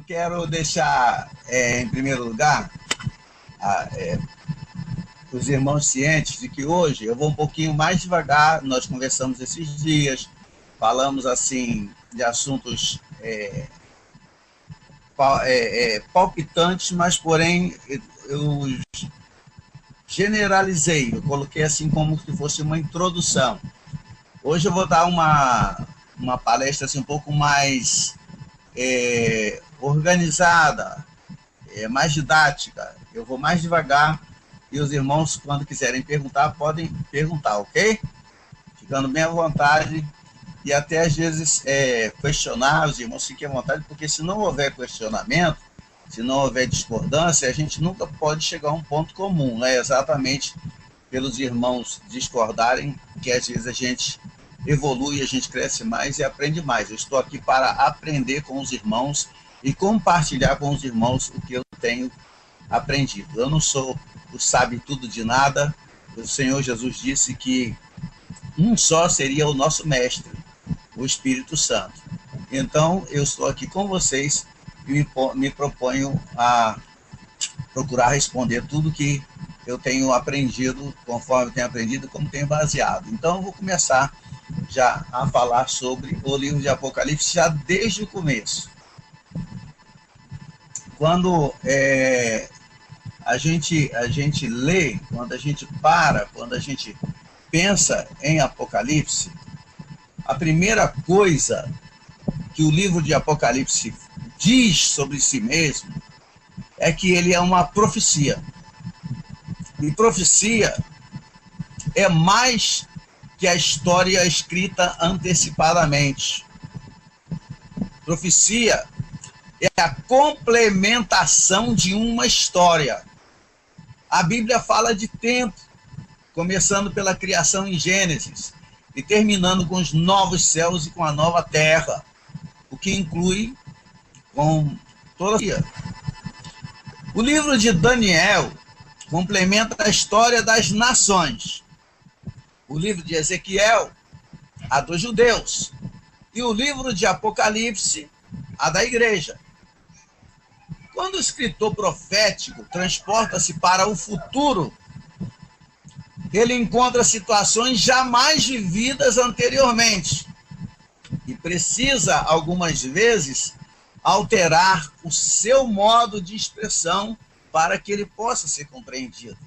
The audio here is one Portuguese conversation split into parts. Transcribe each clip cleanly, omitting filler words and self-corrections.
quero deixar, em primeiro lugar, os irmãos cientes de que hoje eu vou um pouquinho mais devagar. Nós conversamos esses dias, falamos assim de assuntos palpitantes, mas porém eu generalizei, eu coloquei assim como se fosse uma introdução. Hoje eu vou dar uma palestra assim, um pouco mais organizada, mais didática. Eu vou mais devagar e os irmãos, quando quiserem perguntar, podem perguntar, ok? Ficando bem à vontade e até às vezes questionar, os irmãos fiquem à vontade, porque se não houver questionamento, se não houver discordância, a gente nunca pode chegar a um ponto comum, né? Exatamente pelos irmãos discordarem, que às vezes a gente evolui, a gente cresce mais e aprende mais. Eu estou aqui para aprender com os irmãos e compartilhar com os irmãos o que eu tenho aprendido. Eu não sou o sabe-tudo de nada. O Senhor Jesus disse que um só seria o nosso mestre, o Espírito Santo. Então, eu estou aqui com vocês e me proponho a procurar responder tudo que eu tenho aprendido, conforme eu tenho aprendido, como tenho baseado. Então, eu vou começar já a falar sobre o livro de Apocalipse, já desde o começo. Quando a gente lê, quando a gente quando a gente pensa em Apocalipse, a primeira coisa que o livro de Apocalipse diz sobre si mesmo é que ele é uma profecia. E profecia é mais que a história escrita antecipadamente. Profecia é a complementação de uma história. A Bíblia fala de tempo, começando pela criação em Gênesis e terminando com os novos céus e com a nova terra, o que inclui com toda a vida. O livro de Daniel complementa a história das nações. O livro de Ezequiel, a dos judeus. E o livro de Apocalipse, a da igreja. Quando o escritor profético transporta-se para o futuro, ele encontra situações jamais vividas anteriormente e precisa, algumas vezes, alterar o seu modo de expressão para que ele possa ser compreendido.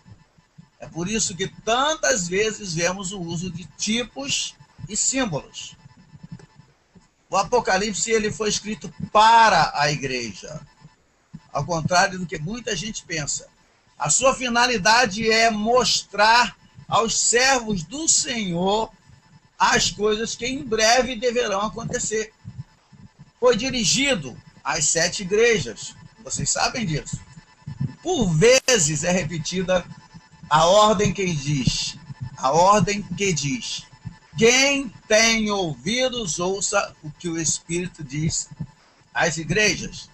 É por isso que tantas vezes vemos o uso de tipos e símbolos. O Apocalipse ele foi escrito para a igreja, ao contrário do que muita gente pensa. A sua finalidade é mostrar aos servos do Senhor as coisas que em breve deverão acontecer. Foi dirigido às 7 igrejas, vocês sabem disso. Por vezes é repetida a ordem que diz, quem tem ouvidos, ouça o que o Espírito diz às igrejas.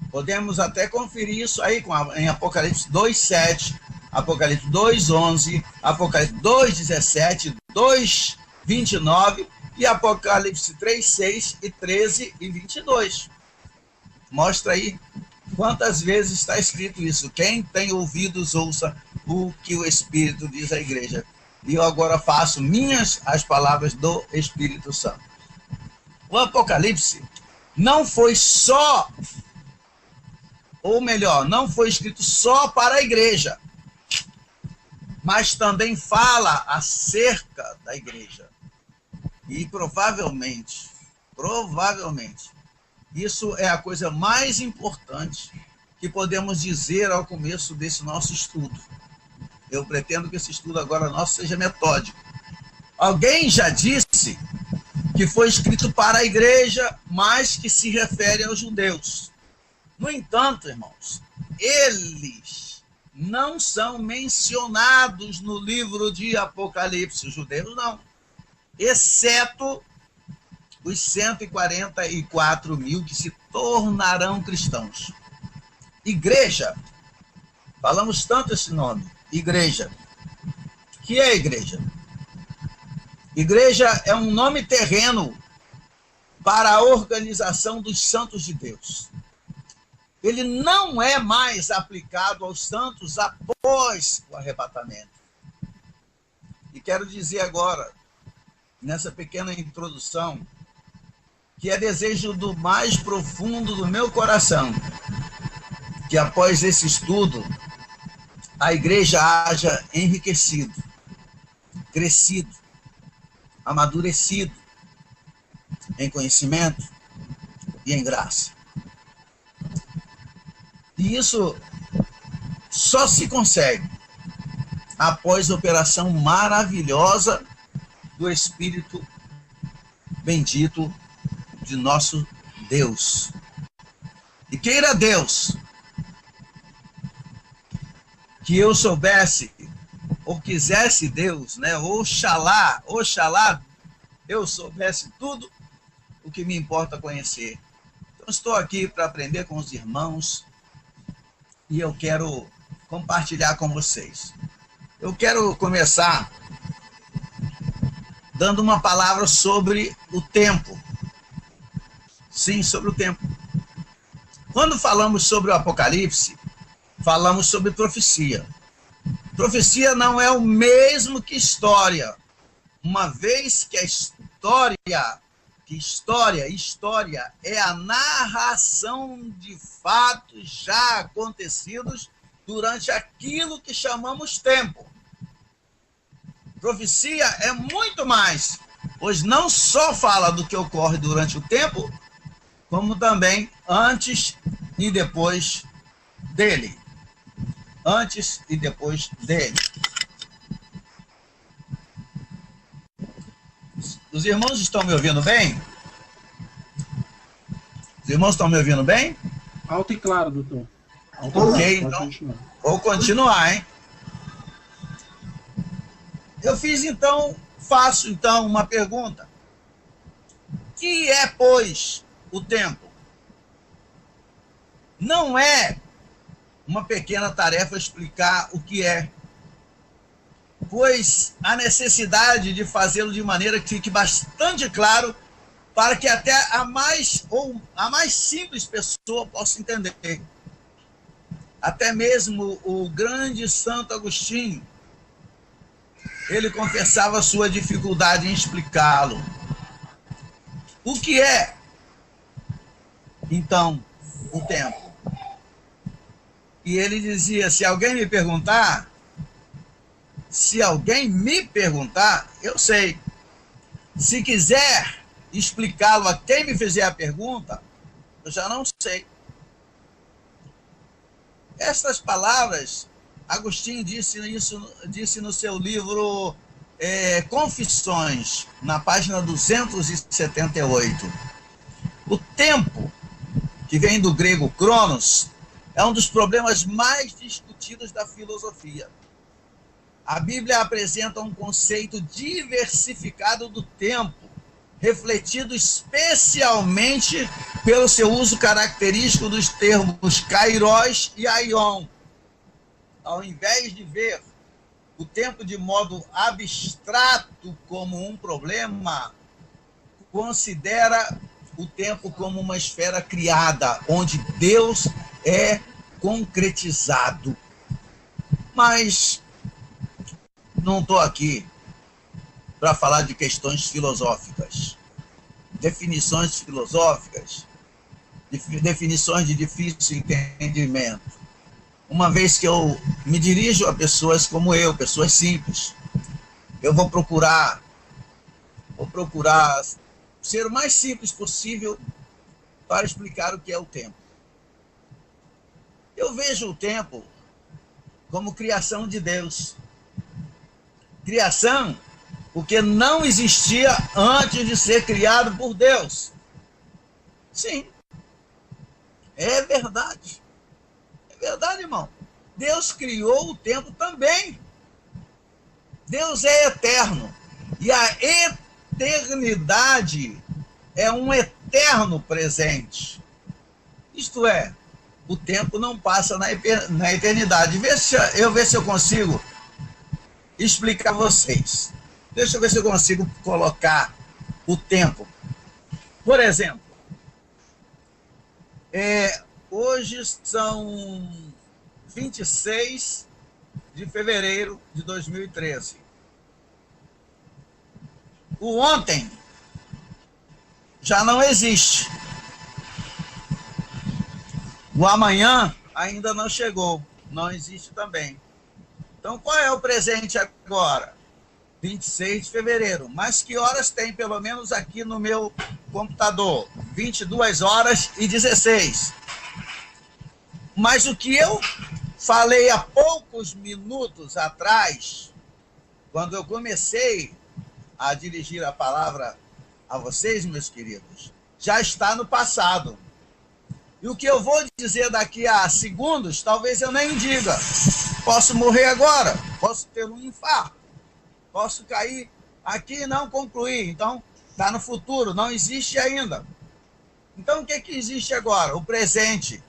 Podemos até conferir isso aí em Apocalipse 2:7, Apocalipse 2:11, Apocalipse 2:17, 2:29 e Apocalipse 3:6 e 13 e 22. Mostra aí quantas vezes está escrito isso. Quem tem ouvidos, ouça o que o Espírito diz à igreja. E eu agora faço minhas as palavras do Espírito Santo. O Apocalipse não foi só, ou melhor, não foi escrito só para a igreja, mas também fala acerca da igreja. E provavelmente, isso é a coisa mais importante que podemos dizer ao começo desse nosso estudo. Eu pretendo que esse estudo agora nosso seja metódico. Alguém já disse que foi escrito para a igreja, mas que se refere aos judeus. No entanto, irmãos, eles não são mencionados no livro de Apocalipse, os judeus não, exceto os 144 mil que se tornarão cristãos. Igreja, falamos tanto esse nome, igreja. O que é igreja? Igreja é um nome terreno para a organização dos santos de Deus. ele não é mais aplicado aos santos após o arrebatamento. E quero dizer agora, nessa pequena introdução, que é desejo do mais profundo do meu coração, que após esse estudo, a igreja haja enriquecido, crescido, amadurecido em conhecimento e em graça. E isso só se consegue após a operação maravilhosa do Espírito bendito de nosso Deus. E queira Deus que eu soubesse, ou quisesse Deus, né? Oxalá eu soubesse tudo o que me importa conhecer. Então, estou aqui para aprender com os irmãos e eu quero compartilhar com vocês. Eu quero começar dando uma palavra sobre o tempo. Sim, sobre o tempo. Quando falamos sobre o Apocalipse, falamos sobre profecia. Profecia não é o mesmo que história, uma vez que a história é a narração de fatos já acontecidos durante aquilo que chamamos tempo. Profecia é muito mais, pois não só fala do que ocorre durante o tempo, como também antes e depois dele. Antes e depois dele. Os irmãos estão me ouvindo bem? Os irmãos estão me ouvindo bem? Alto e claro, doutor. Ok, então vou continuar, hein? Faço então uma pergunta. Que é, pois, o tempo? Não é uma pequena tarefa explicar o que é, pois há necessidade de fazê-lo de maneira que fique bastante claro para que até a mais simples pessoa possa entender. Até mesmo o grande Santo Agostinho, ele confessava sua dificuldade em explicá-lo. O que é, então, o tempo? E ele dizia, se alguém me perguntar, eu sei. Se quiser explicá-lo a quem me fizer a pergunta, eu já não sei. Estas palavras, Agostinho disse no seu livro Confissões, na página 278. O tempo, que vem do grego cronos, é um dos problemas mais discutidos da filosofia. A Bíblia apresenta um conceito diversificado do tempo, refletido especialmente pelo seu uso característico dos termos kairos e aion. Ao invés de ver o tempo de modo abstrato como um problema, considera o tempo como uma esfera criada, onde Deus é concretizado. Mas não estou aqui para falar de questões filosóficas, definições filosóficas, definições de difícil entendimento. Uma vez que eu me dirijo a pessoas como eu, pessoas simples, eu vou procurar ser o mais simples possível para explicar o que é o tempo. Eu vejo o tempo como criação de Deus. Criação porque não existia antes de ser criado por Deus. Sim, é verdade. É verdade, irmão. Deus criou o tempo também. Deus é eterno. E a eternidade é um eterno presente. Isto é, o tempo não passa na eternidade. Deixa eu ver se eu consigo explicar a vocês. Deixa eu ver se eu consigo colocar o tempo. Por exemplo, Hoje são 26 de fevereiro de 2013. O ontem já não existe. O amanhã ainda não chegou, não existe também. Então, qual é o presente agora? 26 de fevereiro. Mas que horas tem, pelo menos aqui no meu computador? 22h16. Mas o que eu falei há poucos minutos atrás, quando eu comecei a dirigir a palavra a vocês, meus queridos, já está no passado. E o que eu vou dizer daqui a segundos, talvez eu nem diga. Posso morrer agora, posso ter um infarto, posso cair aqui e não concluir. Então, está no futuro, não existe ainda. Então, o que existe agora? O presente.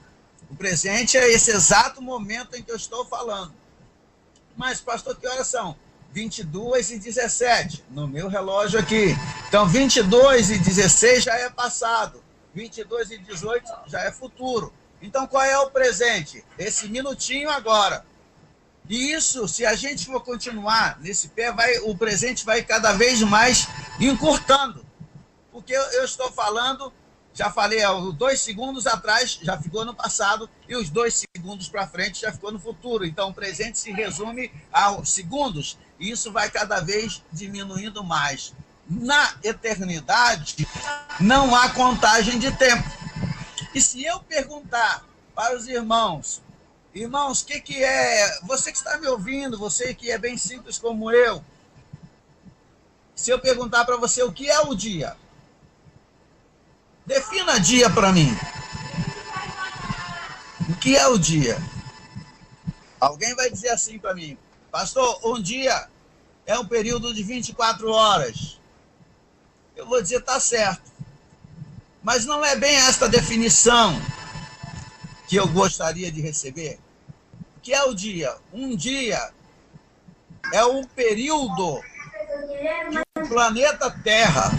O presente é esse exato momento em que eu estou falando. Mas, pastor, que horas são? 22h17, no meu relógio aqui. Então, 22h16 já é passado. 22h18 já é futuro. Então, qual é o presente? Esse minutinho agora. E isso, se a gente for continuar nesse pé, o presente vai cada vez mais encurtando. Porque eu estou falando, já falei há 2 segundos atrás, já ficou no passado, e os 2 segundos para frente já ficou no futuro. Então, o presente se resume a segundos, e isso vai cada vez diminuindo mais. Na eternidade, não há contagem de tempo. E se eu perguntar para os irmãos, o que é... Você que está me ouvindo, você que é bem simples como eu, se eu perguntar para você o que é o dia, defina dia para mim. O que é o dia? Alguém vai dizer assim para mim, pastor, um dia é um período de 24 horas. Eu vou dizer, tá certo. Mas não é bem esta definição que eu gostaria de receber. O que é o dia? Um dia é um período que o planeta Terra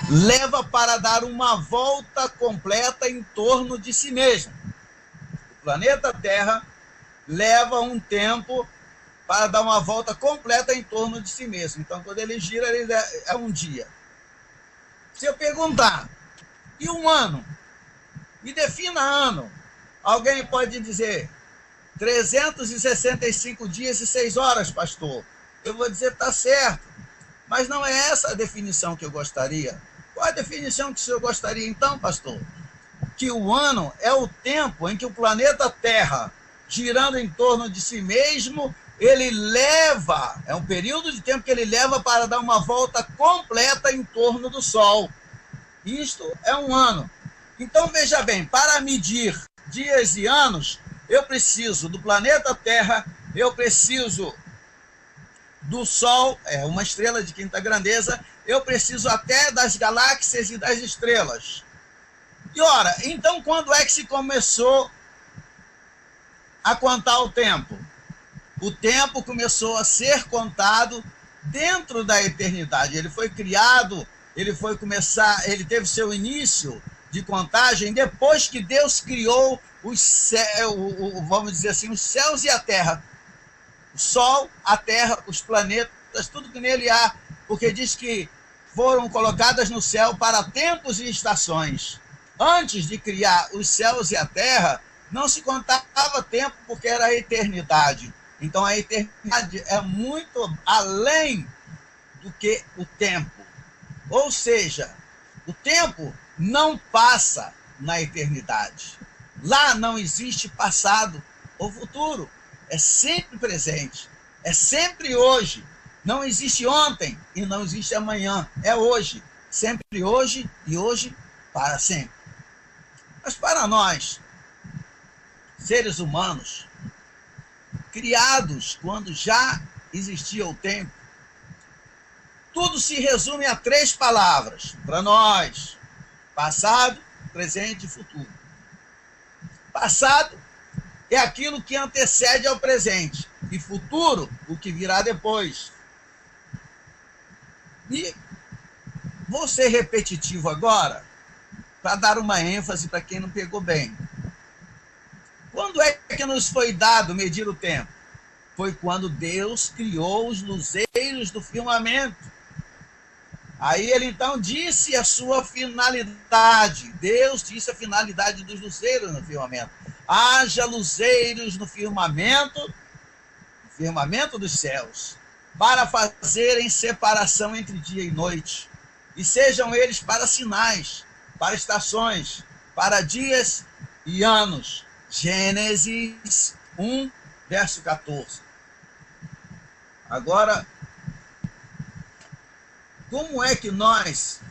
leva para dar uma volta completa em torno de si mesmo. O planeta Terra leva um tempo para dar uma volta completa em torno de si mesmo. Então, quando ele gira, ele é um dia. Se eu perguntar, e um ano? Me defina ano. Alguém pode dizer 365 dias e 6 horas, pastor. Eu vou dizer, tá certo. Mas não é essa a definição que eu gostaria. Qual a definição que o senhor gostaria, então, pastor? Que o ano é o tempo em que o planeta Terra, girando em torno de si mesmo, ele leva, é um período de tempo que ele leva para dar uma volta completa em torno do Sol. Isto é um ano. Então, veja bem, para medir dias e anos, eu preciso do planeta Terra, eu preciso do Sol, uma estrela de quinta grandeza, eu preciso até das galáxias e das estrelas. E ora, então quando é que se começou a contar o tempo? O tempo começou a ser contado dentro da eternidade. Ele foi criado, ele teve seu início de contagem depois que Deus criou os céus, vamos dizer assim, os céus e a terra. O Sol, a Terra, os planetas, tudo que nele há, porque diz que foram colocadas no céu para tempos e estações. Antes de criar os céus e a Terra, não se contava tempo porque era a eternidade. Então a eternidade é muito além do que o tempo. Ou seja, o tempo não passa na eternidade. Lá não existe passado ou futuro. É sempre presente. É sempre hoje. Não existe ontem e não existe amanhã. É hoje. Sempre hoje e hoje para sempre. Mas para nós, seres humanos, criados quando já existia o tempo, tudo se resume a 3 palavras. Para nós, passado, presente e futuro. Passado é aquilo que antecede ao presente. E futuro, o que virá depois. E vou ser repetitivo agora, para dar uma ênfase para quem não pegou bem. Quando é que nos foi dado medir o tempo? Foi quando Deus criou os luzeiros do firmamento. Aí ele então disse a sua finalidade. Deus disse a finalidade dos luzeiros no firmamento. Haja luzeiros no firmamento dos céus, para fazerem separação entre dia e noite, e sejam eles para sinais, para estações, para dias e anos. Gênesis 1, verso 14. Agora, como é que nós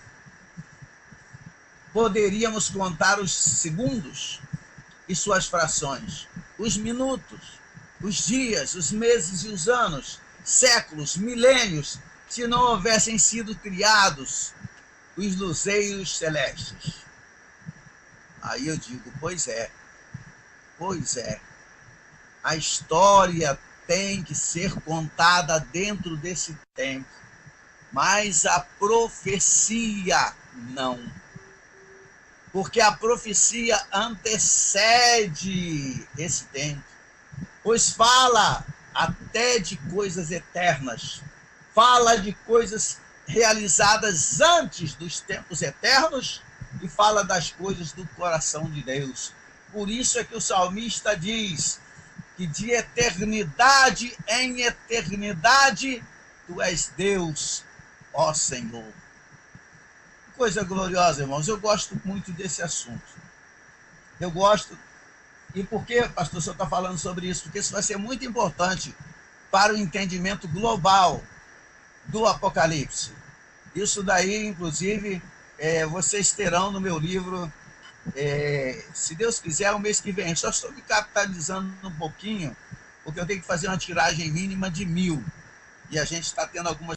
poderíamos contar os segundos e suas frações, os minutos, os dias, os meses e os anos, séculos, milênios, se não houvessem sido criados os luzeiros celestes? Aí eu digo, pois é. A história tem que ser contada dentro desse tempo, mas a profecia não. Porque a profecia antecede esse tempo, pois fala até de coisas eternas, fala de coisas realizadas antes dos tempos eternos e fala das coisas do coração de Deus. Por isso é que o salmista diz que de eternidade em eternidade tu és Deus, ó Senhor. Coisa gloriosa, irmãos. Eu gosto muito desse assunto. Eu gosto. E por que, pastor, o senhor está falando sobre isso? Porque isso vai ser muito importante para o entendimento global do Apocalipse. Isso daí, inclusive, vocês terão no meu livro, se Deus quiser, o mês que vem. Só estou me capitalizando um pouquinho, porque eu tenho que fazer uma tiragem mínima de 1000. E a gente está tendo uma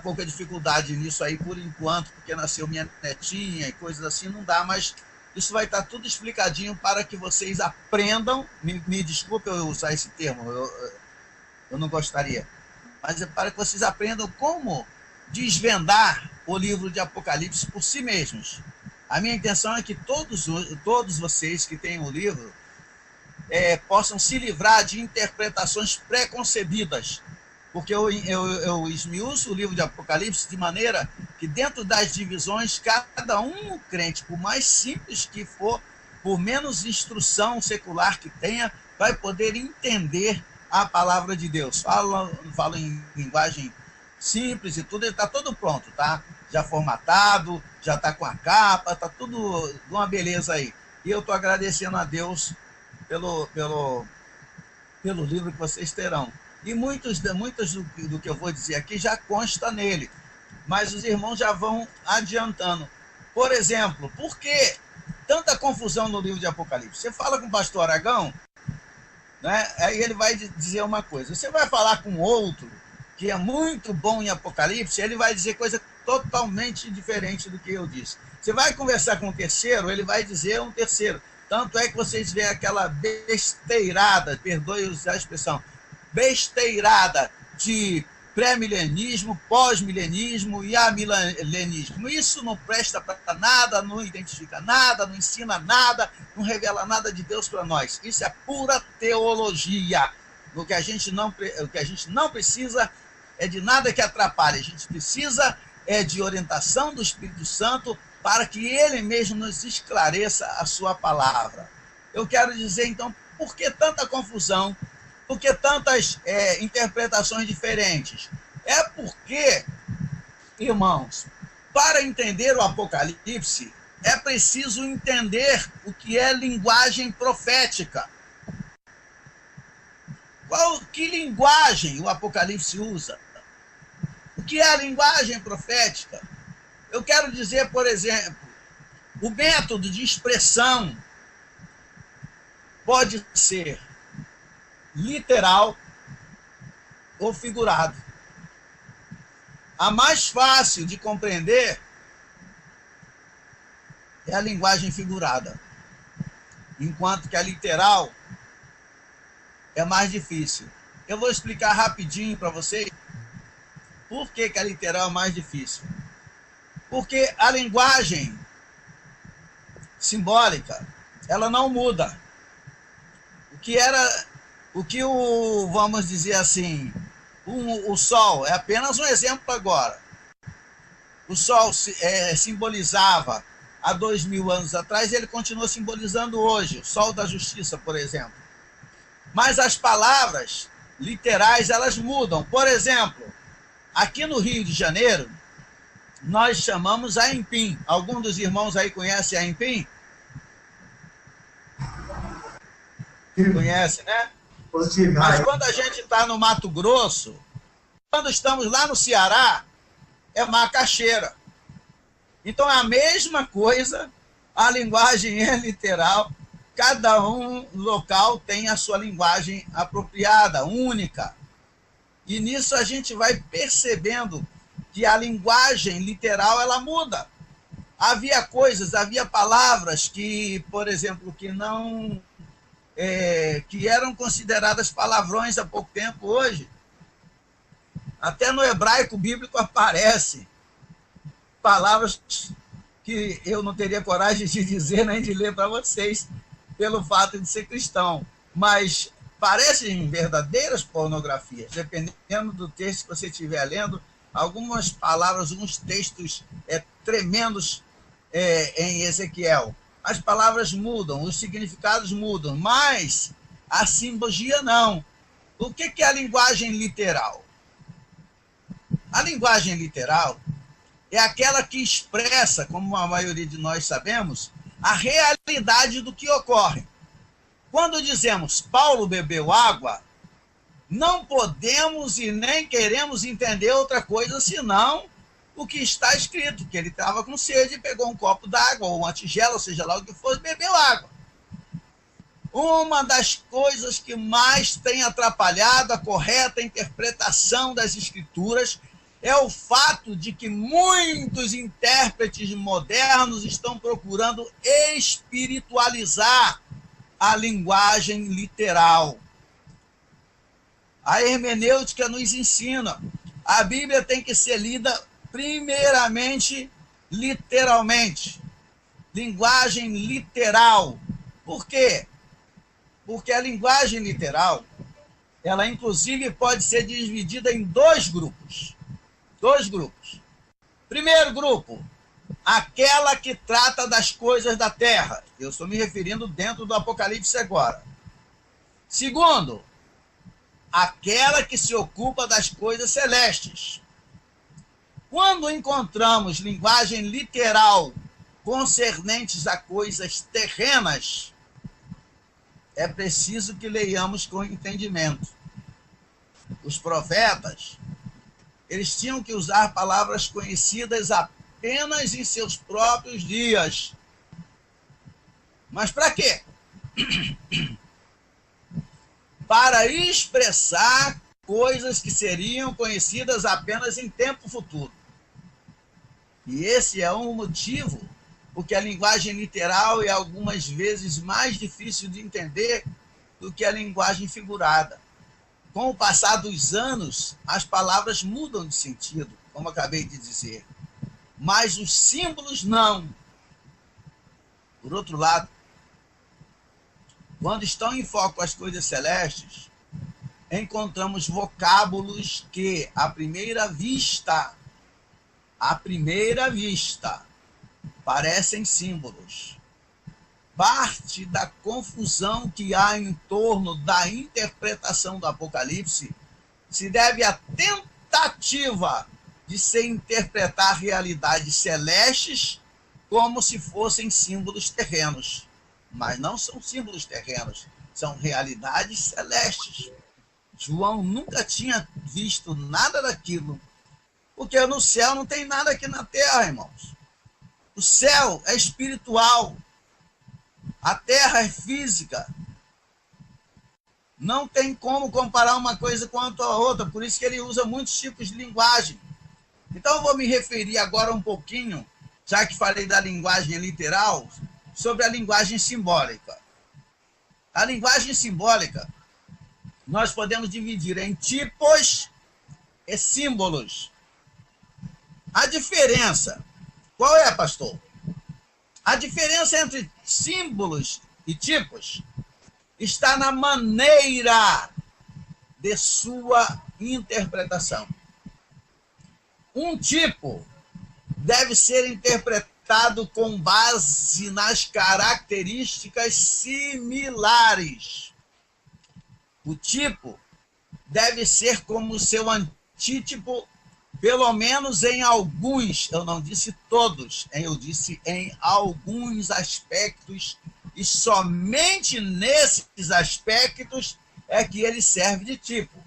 pouca dificuldade nisso aí por enquanto, porque nasceu minha netinha e coisas assim, não dá, mas isso vai estar tudo explicadinho para que vocês aprendam. Me desculpe eu usar esse termo, eu não gostaria, mas é para que vocês aprendam como desvendar o livro de Apocalipse por si mesmos. A minha intenção é que todos vocês que têm o livro possam se livrar de interpretações preconcebidas, porque eu esmiuço o livro de Apocalipse de maneira que dentro das divisões, cada um crente, por mais simples que for, por menos instrução secular que tenha, vai poder entender a palavra de Deus. Falo em linguagem simples e tudo, ele está todo pronto, tá? Já formatado, já está com a capa, está tudo uma beleza aí. E eu estou agradecendo a Deus pelo livro que vocês terão. E muitos do que eu vou dizer aqui já consta nele, mas os irmãos já vão adiantando. Por exemplo, por que tanta confusão no livro de Apocalipse? Você fala com o pastor Aragão, né? Aí ele vai dizer uma coisa. Você vai falar com outro que é muito bom em Apocalipse, ele vai dizer coisa totalmente diferente do que eu disse. Você vai conversar com o terceiro, ele vai dizer um terceiro. Tanto é que vocês veem aquela besteirada, perdoe usar a expressão, besteirada de pré-milenismo, pós-milenismo e amilenismo. Isso não presta para nada, não identifica nada, não ensina nada, não revela nada de Deus para nós. Isso é pura teologia. O que a gente não precisa é de nada que atrapalhe. A gente precisa de orientação do Espírito Santo para que ele mesmo nos esclareça a sua palavra. Eu quero dizer, então, por que tanta confusão? Por que tantas interpretações diferentes? É porque, irmãos, para entender o Apocalipse, é preciso entender o que é linguagem profética. Que linguagem o Apocalipse usa? O que é a linguagem profética? Eu quero dizer, por exemplo, o método de expressão pode ser literal ou figurado. A mais fácil de compreender é a linguagem figurada, enquanto que a literal é mais difícil. Eu vou explicar rapidinho para vocês por que a literal é mais difícil. Porque a linguagem simbólica, ela não muda. Vamos dizer assim, o Sol é apenas um exemplo agora. O Sol simbolizava há 2000 anos atrás, ele continua simbolizando hoje, o Sol da Justiça, por exemplo. Mas as palavras literais, elas mudam. Por exemplo, aqui no Rio de Janeiro, nós chamamos Aempim. Algum dos irmãos aí conhece Aempim? Conhece, né? Mas quando a gente está no Mato Grosso, quando estamos lá no Ceará, é macaxeira. Então é a mesma coisa, a linguagem é literal, cada um local tem a sua linguagem apropriada, única. E nisso a gente vai percebendo que a linguagem literal ela muda. Havia palavras que, por exemplo, que eram consideradas palavrões há pouco tempo, hoje. Até no hebraico bíblico aparece palavras que eu não teria coragem de dizer nem de ler para vocês, pelo fato de ser cristão. Mas parecem verdadeiras pornografias, dependendo do texto que você estiver lendo. Algumas palavras, alguns textos tremendos em Ezequiel. As palavras mudam, os significados mudam, mas a simbologia não. O que é a linguagem literal? A linguagem literal é aquela que expressa, como a maioria de nós sabemos, a realidade do que ocorre. Quando dizemos Paulo bebeu água, não podemos e nem queremos entender outra coisa senão o que está escrito, que ele estava com sede e pegou um copo d'água, ou uma tigela, ou seja lá o que for, e bebeu água. Uma das coisas que mais tem atrapalhado a correta interpretação das Escrituras é o fato de que muitos intérpretes modernos estão procurando espiritualizar a linguagem literal. A hermenêutica nos ensina. A Bíblia tem que ser lida primeiramente literalmente. Linguagem literal. Por quê? Porque a linguagem literal, ela inclusive pode ser dividida em dois grupos. Primeiro grupo, aquela que trata das coisas da terra. Eu estou me referindo dentro do Apocalipse agora. Segundo, aquela que se ocupa das coisas celestes. Quando encontramos linguagem literal concernentes a coisas terrenas, é preciso que leiamos com entendimento. Os profetas, eles tinham que usar palavras conhecidas apenas em seus próprios dias. Mas para quê? Para expressar coisas que seriam conhecidas apenas em tempo futuro. E esse é um motivo porque a linguagem literal é algumas vezes mais difícil de entender do que a linguagem figurada. Com o passar dos anos, as palavras mudam de sentido, como acabei de dizer. Mas os símbolos não. Por outro lado, quando estão em foco as coisas celestes, encontramos vocábulos que, à primeira vista, parecem símbolos. Parte da confusão que há em torno da interpretação do Apocalipse se deve à tentativa de se interpretar realidades celestes como se fossem símbolos terrenos. Mas não são símbolos terrenos, são realidades celestes. João nunca tinha visto nada daquilo, porque no céu não tem nada aqui na terra, irmãos. O céu é espiritual, a terra é física. Não tem como comparar uma coisa com a outra, por isso que ele usa muitos tipos de linguagem. Então eu vou me referir agora um pouquinho, já que falei da linguagem literal, sobre a linguagem simbólica. A linguagem simbólica, nós podemos dividir em tipos e símbolos. A diferença, qual é, pastor? A diferença entre símbolos e tipos está na maneira de sua interpretação. Um tipo deve ser interpretado com base nas características similares. O tipo deve ser como seu antítipo, pelo menos em alguns, eu não disse todos, eu disse em alguns aspectos, e somente nesses aspectos é que ele serve de tipo.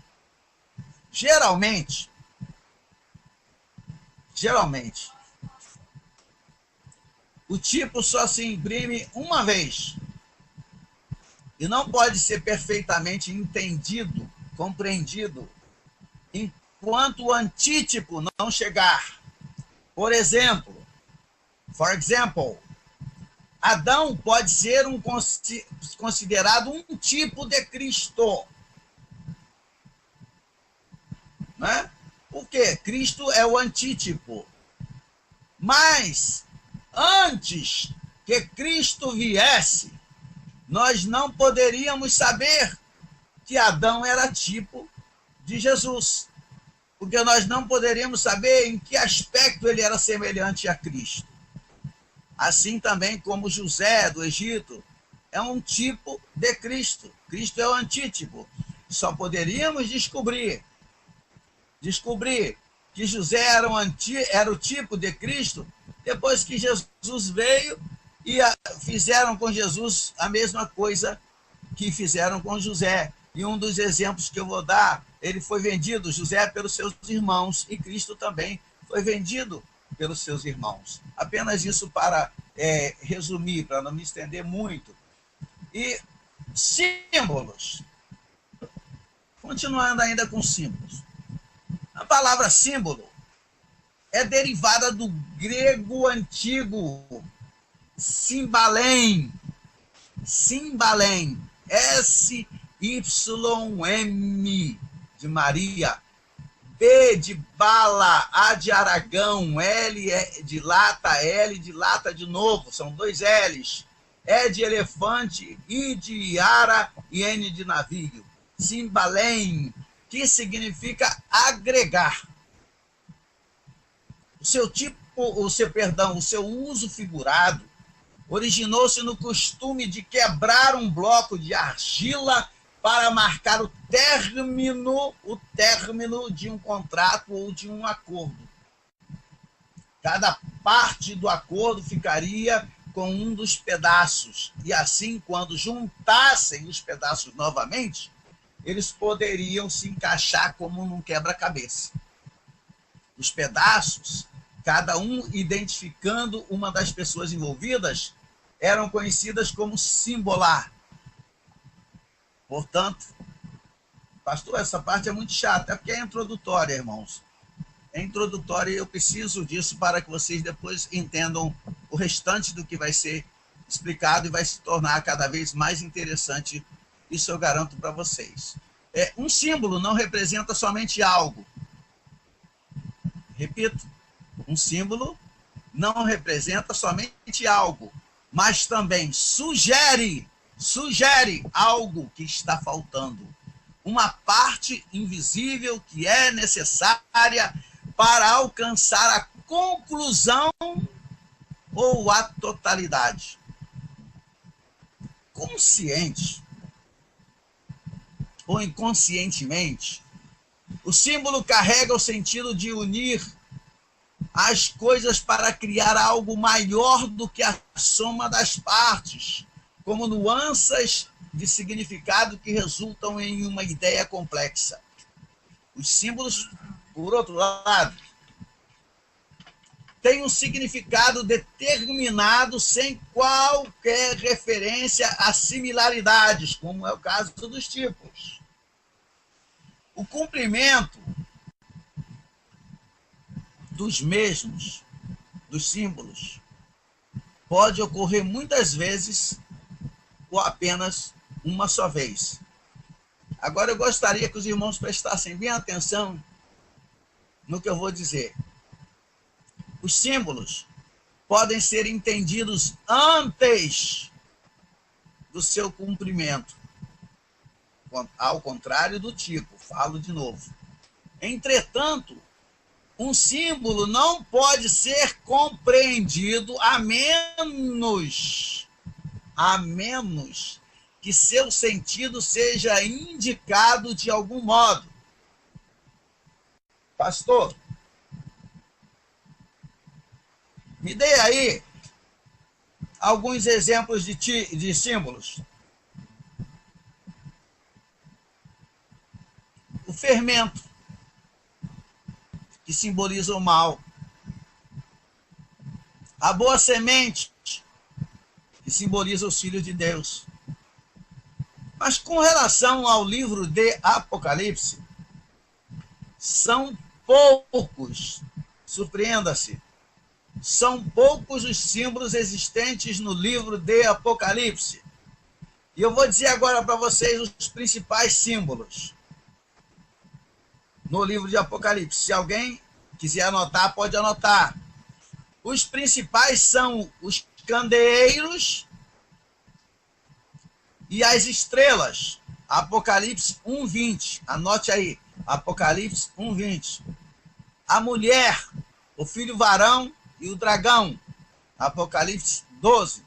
Geralmente, o tipo só se imprime uma vez e não pode ser perfeitamente entendido, compreendido, enquanto o antítipo não chegar. For example, Adão pode ser considerado um tipo de Cristo. Né? Por quê? Cristo é o antítipo. Mas, antes que Cristo viesse, nós não poderíamos saber que Adão era tipo de Jesus. Porque nós não poderíamos saber em que aspecto ele era semelhante a Cristo. Assim também como José do Egito é um tipo de Cristo. Cristo é o antítipo. Só poderíamos descobrir que José era o tipo de Cristo depois que Jesus veio e fizeram com Jesus a mesma coisa que fizeram com José. E um dos exemplos que eu vou dar, ele foi vendido, José, pelos seus irmãos, e Cristo também foi vendido pelos seus irmãos. Apenas isso para resumir, para não me estender muito. E símbolos. Continuando ainda com símbolos. A palavra símbolo é derivada do grego antigo Simbalém, S-Y-M de Maria, B de bala, A de Aragão, L de lata, L de lata de novo, são dois L's, E de elefante, I de Iara e N de navio. Simbalém, que significa agregar. O seu uso figurado originou-se no costume de quebrar um bloco de argila para marcar o término de um contrato ou de um acordo. Cada parte do acordo ficaria com um dos pedaços, e assim, quando juntassem os pedaços novamente, eles poderiam se encaixar como num quebra-cabeça. Os pedaços, cada um identificando uma das pessoas envolvidas, eram conhecidas como simbolar. Portanto, pastor, essa parte é muito chata, é porque é introdutória, irmãos. É introdutória e eu preciso disso para que vocês depois entendam o restante do que vai ser explicado e vai se tornar cada vez mais interessante. Isso eu garanto para vocês. Um símbolo não representa somente algo. Repito, um símbolo não representa somente algo, mas também sugere algo que está faltando. Uma parte invisível que é necessária para alcançar a conclusão ou a totalidade. Consciente ou inconscientemente, o símbolo carrega o sentido de unir as coisas para criar algo maior do que a soma das partes, como nuances de significado que resultam em uma ideia complexa. Os símbolos, por outro lado, têm um significado determinado sem qualquer referência a similaridades, como é o caso dos tipos. O cumprimento dos mesmos, dos símbolos, pode ocorrer muitas vezes ou apenas uma só vez. Agora eu gostaria que os irmãos prestassem bem atenção no que eu vou dizer. Os símbolos podem ser entendidos antes do seu cumprimento. Ao contrário do tipo, falo de novo. Entretanto, um símbolo não pode ser compreendido a menos que seu sentido seja indicado de algum modo. Pastor, me dê aí alguns exemplos de símbolos. O fermento, que simboliza o mal. A boa semente, que simboliza os filhos de Deus. Mas com relação ao livro de Apocalipse, são poucos, surpreenda-se, são poucos os símbolos existentes no livro de Apocalipse. E eu vou dizer agora para vocês os principais símbolos no livro de Apocalipse. Se alguém quiser anotar, pode anotar. Os principais são os candeeiros e as estrelas. Apocalipse 1:20. Anote aí. Apocalipse 1:20. A mulher, o filho varão e o dragão. Apocalipse 12.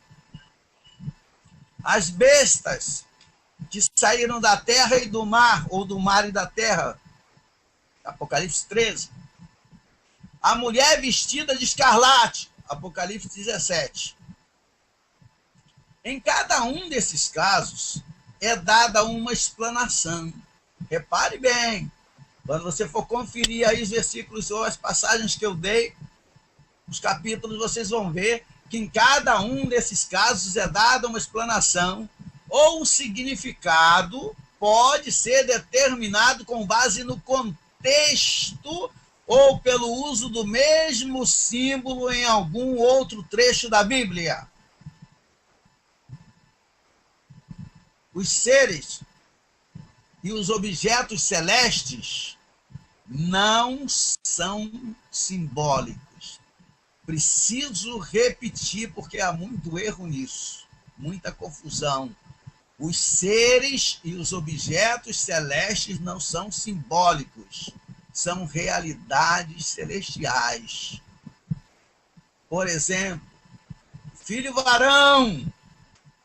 As bestas que saíram da terra e do mar, ou do mar e da terra. Apocalipse 13. A mulher vestida de escarlate. Apocalipse 17. Em cada um desses casos, é dada uma explanação. Repare bem, quando você for conferir aí os versículos ou as passagens que eu dei, os capítulos, vocês vão ver que em cada um desses casos é dada uma explanação ou o significado pode ser determinado com base no contexto ou pelo uso do mesmo símbolo em algum outro trecho da Bíblia. Os seres e os objetos celestes não são simbólicos. Preciso repetir, porque há muito erro nisso, muita confusão. Os seres e os objetos celestes não são simbólicos, são realidades celestiais. Por exemplo, o filho varão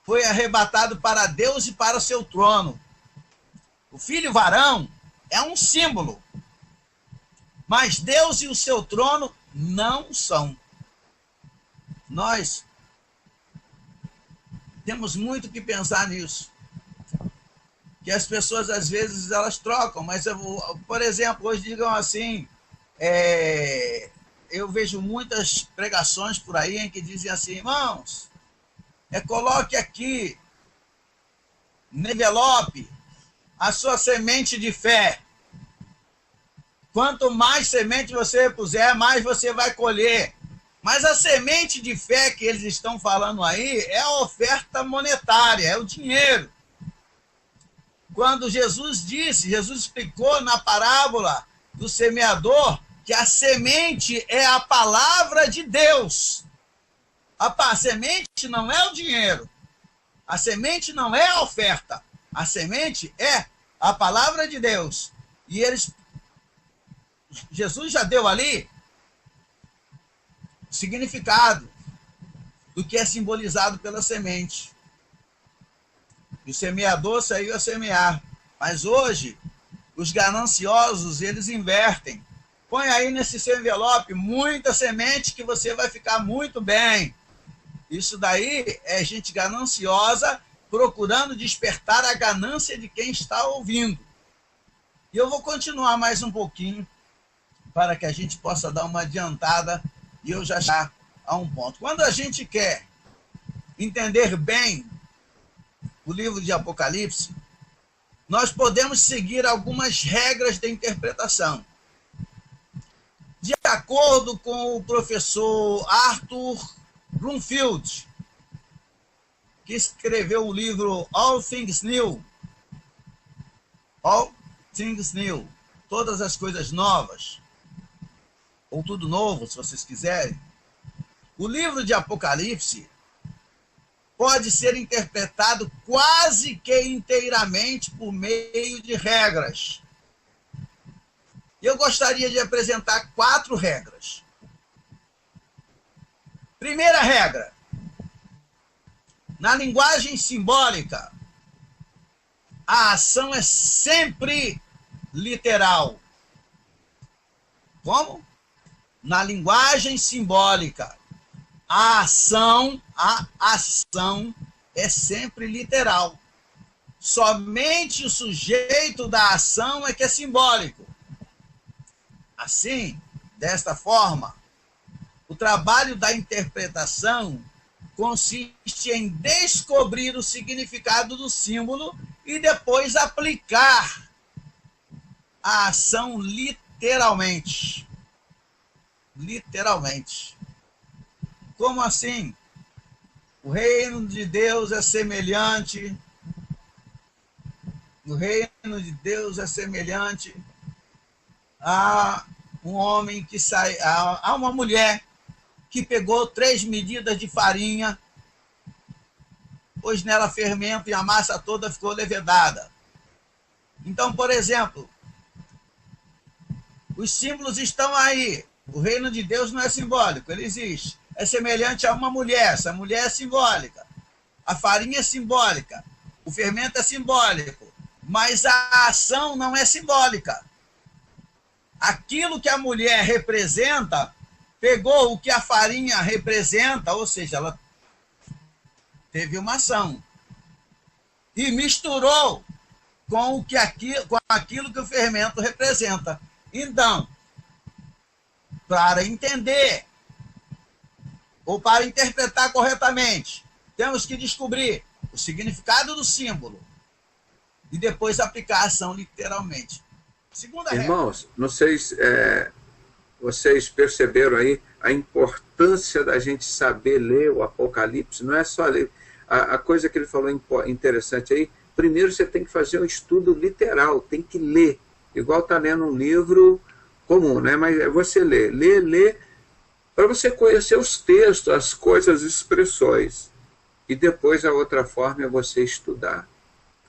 foi arrebatado para Deus e para o seu trono. O filho varão é um símbolo, mas Deus e o seu trono não são. Nós temos muito que pensar nisso. Que as pessoas, às vezes, elas trocam, mas, por exemplo, hoje digam assim, eu vejo muitas pregações por aí em que dizem assim, irmãos, coloque aqui no envelope a sua semente de fé. Quanto mais semente você puser, mais você vai colher. Mas a semente de fé que eles estão falando aí é a oferta monetária, é o dinheiro. Quando Jesus explicou na parábola do semeador que a semente é a palavra de Deus. A semente não é o dinheiro. A semente não é a oferta. A semente é a palavra de Deus. E Jesus já deu ali o significado do que é simbolizado pela semente. E o semeador saiu a semear. Mas hoje, os gananciosos, eles invertem. Põe aí nesse seu envelope muita semente que você vai ficar muito bem. Isso daí é gente gananciosa procurando despertar a ganância de quem está ouvindo. E eu vou continuar mais um pouquinho para que a gente possa dar uma adiantada e eu já a um ponto. Quando a gente quer entender bem o livro de Apocalipse, nós podemos seguir algumas regras de interpretação. De acordo com o professor Arthur Bloomfield, que escreveu o livro All Things New, todas as coisas novas, ou tudo novo, se vocês quiserem, o livro de Apocalipse pode ser interpretado quase que inteiramente por meio de regras. Eu gostaria de apresentar 4 regras. Primeira regra: na linguagem simbólica, a ação é sempre literal. Como? Na linguagem simbólica, a ação é sempre literal. Somente o sujeito da ação é que é simbólico. Assim, desta forma, o trabalho da interpretação consiste em descobrir o significado do símbolo e depois aplicar a ação literalmente. Literalmente. Como assim? O reino de Deus é semelhante. O reino de Deus é semelhante a um homem que sai, a uma mulher que pegou 3 medidas de farinha, pôs nela fermento e a massa toda ficou levedada. Então, por exemplo, os símbolos estão aí. O reino de Deus não é simbólico, ele existe. É semelhante a uma mulher, essa mulher é simbólica. A farinha é simbólica, o fermento é simbólico, mas a ação não é simbólica. Aquilo que a mulher representa, pegou o que a farinha representa, ou seja, ela teve uma ação, e misturou com aquilo que o fermento representa. Então, para entender ou para interpretar corretamente, temos que descobrir o significado do símbolo e depois aplicar a ação literalmente. Segunda regra. Irmãos, não sei se vocês perceberam aí a importância da gente saber ler o Apocalipse. Não é só ler. A coisa que ele falou interessante aí, primeiro você tem que fazer um estudo literal, tem que ler. Igual está lendo um livro comum, né? Mas é você ler, para você conhecer os textos, as coisas, as expressões. E depois a outra forma é você estudar.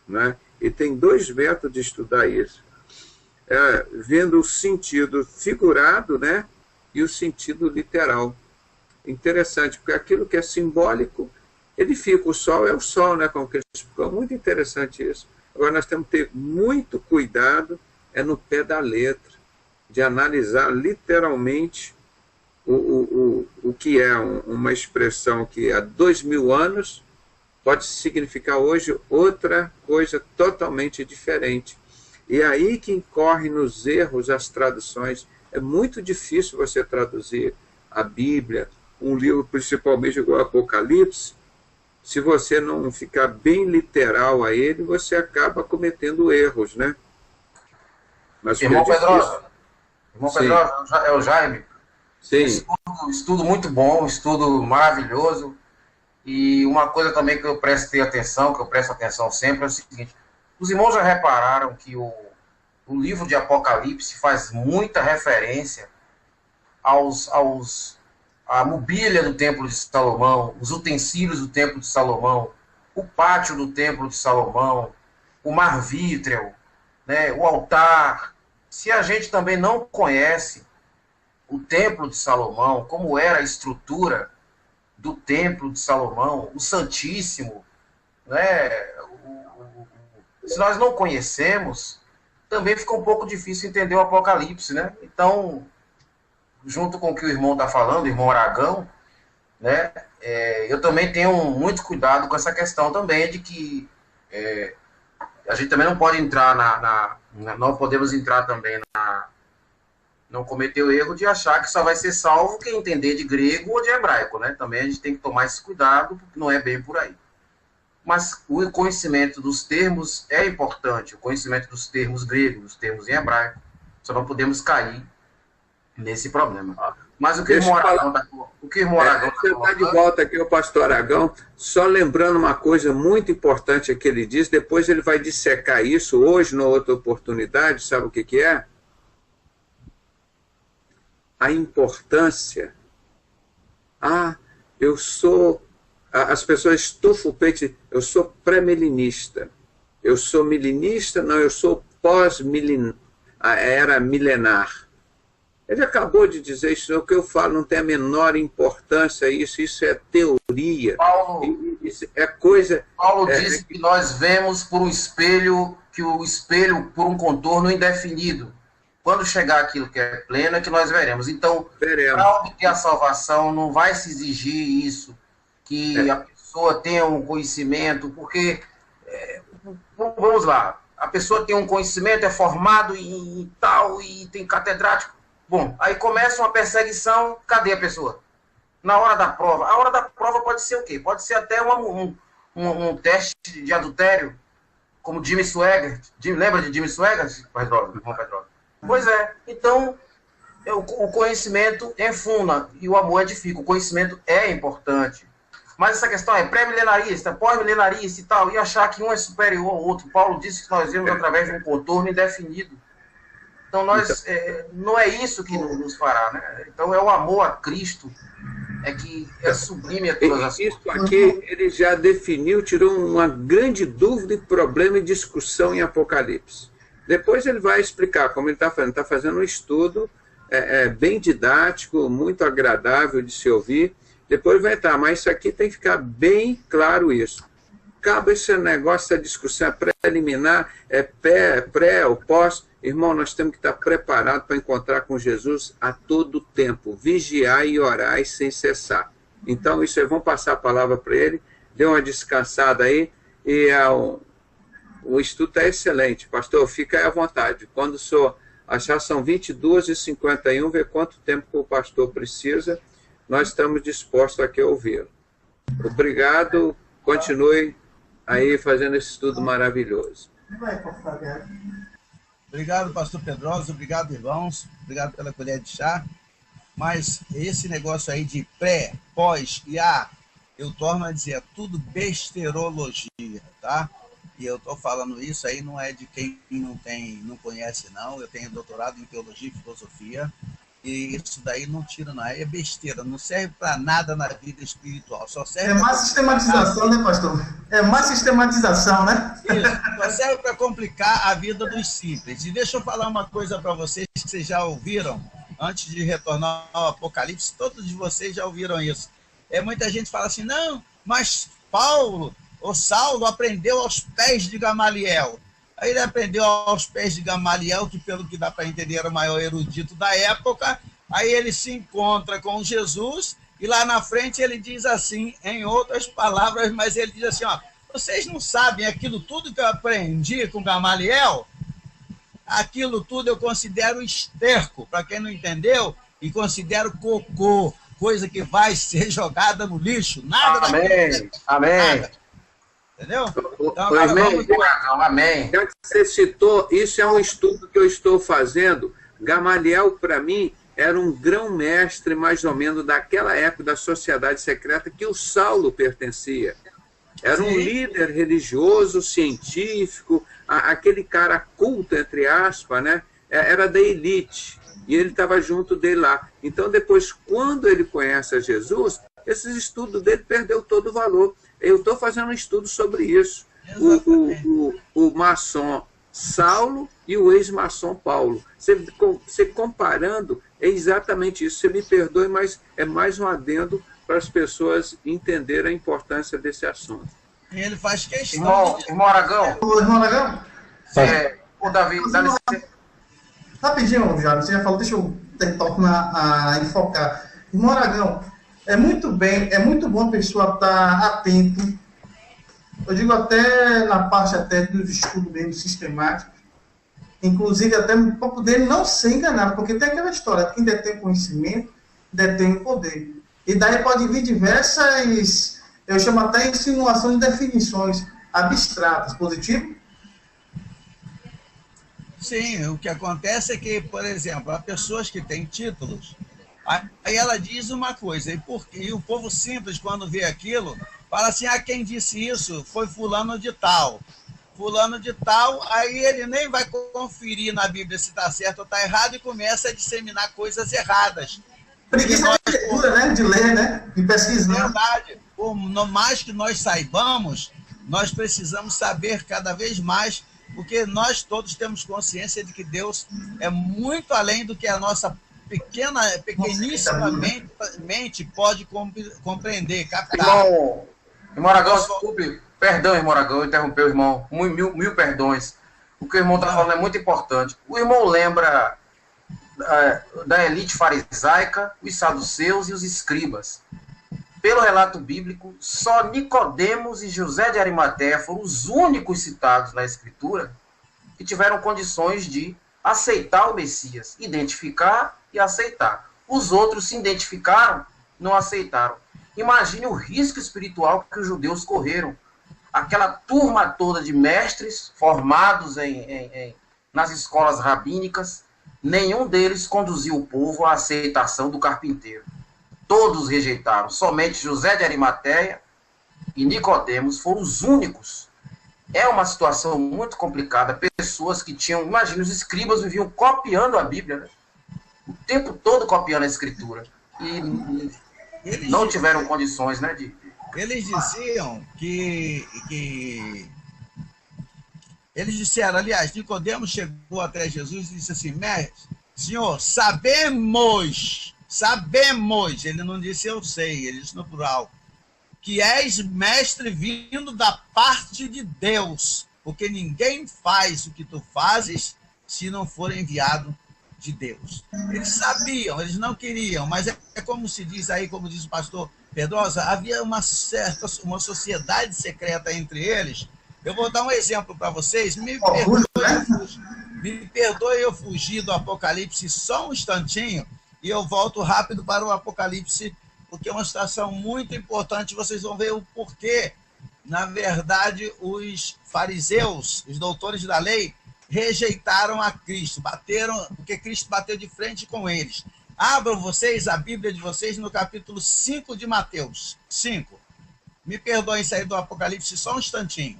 Né? E tem 2 métodos de estudar isso. Vendo o sentido figurado, né? E o sentido literal. Interessante, porque aquilo que é simbólico, ele fica, o sol é o sol, né? Como que ele explicou. Muito interessante isso. Agora nós temos que ter muito cuidado, no pé da letra, de analisar literalmente o que é uma expressão que há 2000 anos pode significar hoje outra coisa totalmente diferente. E aí que incorre nos erros as traduções. É muito difícil você traduzir a Bíblia, um livro principalmente igual Apocalipse, se você não ficar bem literal a ele, você acaba cometendo erros, né? Mas irmão Pedrosa, é o Jaime. Sim. Estudo muito bom, estudo maravilhoso. E uma coisa também que eu presto atenção sempre, é o seguinte: os irmãos já repararam que o livro de Apocalipse faz muita referência à mobília do Templo de Salomão, os utensílios do Templo de Salomão, o pátio do Templo de Salomão, o mar vítreo, né, o altar. Se a gente também não conhece o Templo de Salomão, como era a estrutura do Templo de Salomão, o Santíssimo, né, se nós não conhecemos, também fica um pouco difícil entender o Apocalipse, né? Então, junto com o que o irmão está falando, o irmão Aragão, né, eu também tenho muito cuidado com essa questão também de que a gente também não pode entrar não podemos entrar também não cometer o erro de achar que só vai ser salvo quem entender de grego ou de hebraico, né? Também a gente tem que tomar esse cuidado, porque não é bem por aí. Mas o conhecimento dos termos é importante, o conhecimento dos termos gregos, dos termos em hebraico, só não podemos cair nesse problema. Mas o que o irmão Aragão Você está de volta aqui, o pastor Aragão, só lembrando uma coisa muito importante que ele diz, depois ele vai dissecar isso hoje, numa outra oportunidade, sabe o que é? A importância. Eu sou as pessoas estufam o peito, eu sou pré-milenista, eu sou milenista, não, eu sou pós-milenar, a era milenar. Ele acabou de dizer isso, o que eu falo não tem a menor importância, isso é teoria, isso é coisa... Paulo disse que nós vemos por um espelho, que o espelho por um contorno indefinido. Quando chegar aquilo que é pleno, é que nós veremos. Então, para obter a salvação, não vai se exigir isso, que a pessoa tenha um conhecimento, porque, vamos lá, a pessoa tem um conhecimento, é formado em tal, e tem catedrático. Bom, aí começa uma perseguição, cadê a pessoa? Na hora da prova. A hora da prova pode ser o quê? Pode ser até um teste de adultério, como Jimmy Swaggart. Lembra de Jimmy Swaggart? Pois é. Então, o conhecimento enfuna e o amor edifica. O conhecimento é importante. Mas essa questão é pré-milenarista, pós-milenarista e tal, e achar que um é superior ao outro. Paulo disse que nós vemos através de um contorno indefinido. Então, não é isso que nos fará, né? Então, é o amor a Cristo, que é sublime a todas as coisas. Isso aqui, ele já definiu, tirou uma grande dúvida e problema e discussão em Apocalipse. Depois ele vai explicar como ele está fazendo um estudo bem didático, muito agradável de se ouvir. Depois vai estar, mas isso aqui tem que ficar bem claro isso. Acaba esse negócio, essa discussão preliminar, pré ou pós. Irmão, nós temos que estar preparados para encontrar com Jesus a todo tempo. Vigiar e orar sem cessar. Então, isso aí, vamos passar a palavra para ele. Dê uma descansada aí. E o estudo está excelente. Pastor, fica aí à vontade. Quando achar são 22h51, ver quanto tempo que o pastor precisa. Nós estamos dispostos aqui a ouvi-lo. Obrigado. Continue aí fazendo esse estudo maravilhoso. Obrigado, pastor Pedroso, obrigado, irmãos, obrigado pela colher de chá, mas esse negócio aí de pré, pós e eu torno a dizer, é tudo besterologia, tá? E eu estou falando isso aí, não é de quem não conhece, não. Eu tenho doutorado em teologia e filosofia, e isso daí não tira, não. É besteira, não serve para nada na vida espiritual. Só serve mais sistematização, né, pastor? É mais sistematização, né? Isso, só serve para complicar a vida dos simples. E deixa eu falar uma coisa para vocês que vocês já ouviram, antes de retornar ao Apocalipse, todos de vocês já ouviram isso. Muita gente fala assim, não, mas Saulo aprendeu aos pés de Gamaliel. Aí ele aprendeu aos pés de Gamaliel, que pelo que dá para entender era o maior erudito da época. Aí ele se encontra com Jesus e lá na frente ele diz assim, em outras palavras, mas ele diz assim, vocês não sabem aquilo tudo que eu aprendi com Gamaliel? Aquilo tudo eu considero esterco, para quem não entendeu, e considero cocô, coisa que vai ser jogada no lixo. Nada Amém, amém. Nada. Entendeu? Então, amém. Já que você citou, isso é um estudo que eu estou fazendo. Gamaliel, para mim, era um grão-mestre, mais ou menos, daquela época da sociedade secreta que o Saulo pertencia. Era um líder religioso, científico, aquele cara culto, entre aspas, né? Era da elite. E ele estava junto dele lá. Então, depois, quando ele conhece a Jesus, esses estudos dele perdeu todo o valor. Eu estou fazendo um estudo sobre isso. O maçom Saulo e o ex-maçom Paulo. Você comparando, é exatamente isso. Você me perdoe, mas é mais um adendo para as pessoas entenderem a importância desse assunto. E ele faz questão. Irmão Aragão. Irmão Aragão? O Davi, dá licença. Rapidinho, já, você já falou, deixa eu tentar a enfocar. Irmão Aragão, é muito bom a pessoa estar atento, eu digo até na parte até dos estudos mesmo sistemáticos, inclusive até para poder não ser enganado, porque tem aquela história, quem detém conhecimento, detém poder. E daí pode vir diversas, eu chamo até insinuações de definições abstratas, positivo? Sim, o que acontece é que, por exemplo, há pessoas que têm títulos, aí ela diz uma coisa, e o povo simples, quando vê aquilo, fala assim, quem disse isso foi fulano de tal. Fulano de tal, aí ele nem vai conferir na Bíblia se está certo ou está errado e começa a disseminar coisas erradas. Preguiça de leitura, né? De ler, né? De pesquisar. Verdade. por mais que nós saibamos, nós precisamos saber cada vez mais, porque nós todos temos consciência de que Deus é muito além do que a nossa pequeníssima mente pode compreender, captar. Irmão Aragão, desculpe, perdão, irmão Aragão, interrompeu o irmão, mil perdões. O que o irmão está falando é muito importante. O irmão lembra da elite farisaica, os saduceus e os escribas. Pelo relato bíblico, só Nicodemos e José de Arimateia foram os únicos citados na Escritura que tiveram condições de aceitar o Messias, identificar e aceitar. Os outros se identificaram, não aceitaram. Imagine o risco espiritual que os judeus correram. Aquela turma toda de mestres formados nas escolas rabínicas, nenhum deles conduziu o povo à aceitação do carpinteiro. Todos rejeitaram. Somente José de Arimateia e Nicodemos foram os únicos. É uma situação muito complicada. Pessoas que tinham... Imagina, os escribas viviam copiando a Bíblia, né? O tempo todo copiando a Escritura. E não tiveram condições, né, de... Eles diziam que... Eles disseram, aliás, Nicodemos chegou até Jesus e disse assim, mestre, Senhor, sabemos, ele não disse eu sei, ele disse no plural, que és mestre vindo da parte de Deus, porque ninguém faz o que tu fazes se não for enviado de Deus. Eles sabiam, eles não queriam, mas é como se diz aí, como diz o pastor Pedrosa, havia uma sociedade secreta entre eles. Eu vou dar um exemplo para vocês, me perdoe eu fugir do Apocalipse só um instantinho, e eu volto rápido para o Apocalipse, porque é uma situação muito importante, vocês vão ver o porquê. Na verdade, os fariseus, os doutores da lei, rejeitaram a Cristo, porque Cristo bateu de frente com eles. Abram vocês a Bíblia de vocês no capítulo 5 de Mateus. 5. Me perdoem sair do Apocalipse só um instantinho.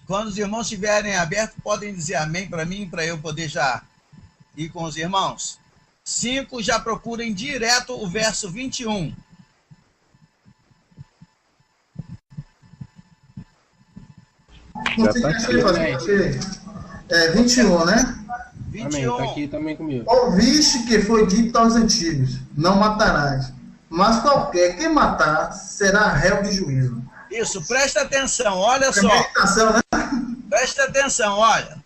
Quando os irmãos estiverem abertos, podem dizer amém para mim, para eu poder já ir com os irmãos. 5, já procurem direto o verso 21. Não sei achei. 21, né? 21. Amém, tá aqui também comigo. Ouviste que foi dito aos antigos, não matarás. Mas qualquer que matar será réu de juízo. Isso, presta atenção, olha só. Né? Presta atenção, olha.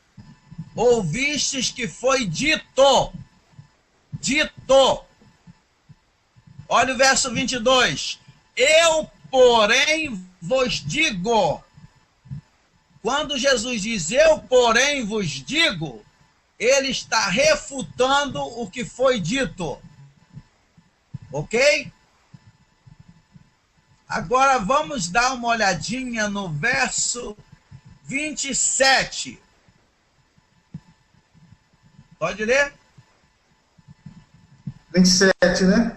Ouvistes que foi dito. Dito. Olha o verso 22. Eu, porém, vos digo. Quando Jesus diz, eu, porém, vos digo, ele está refutando o que foi dito. Ok? Agora vamos dar uma olhadinha no verso 27. Pode ler? 27, né?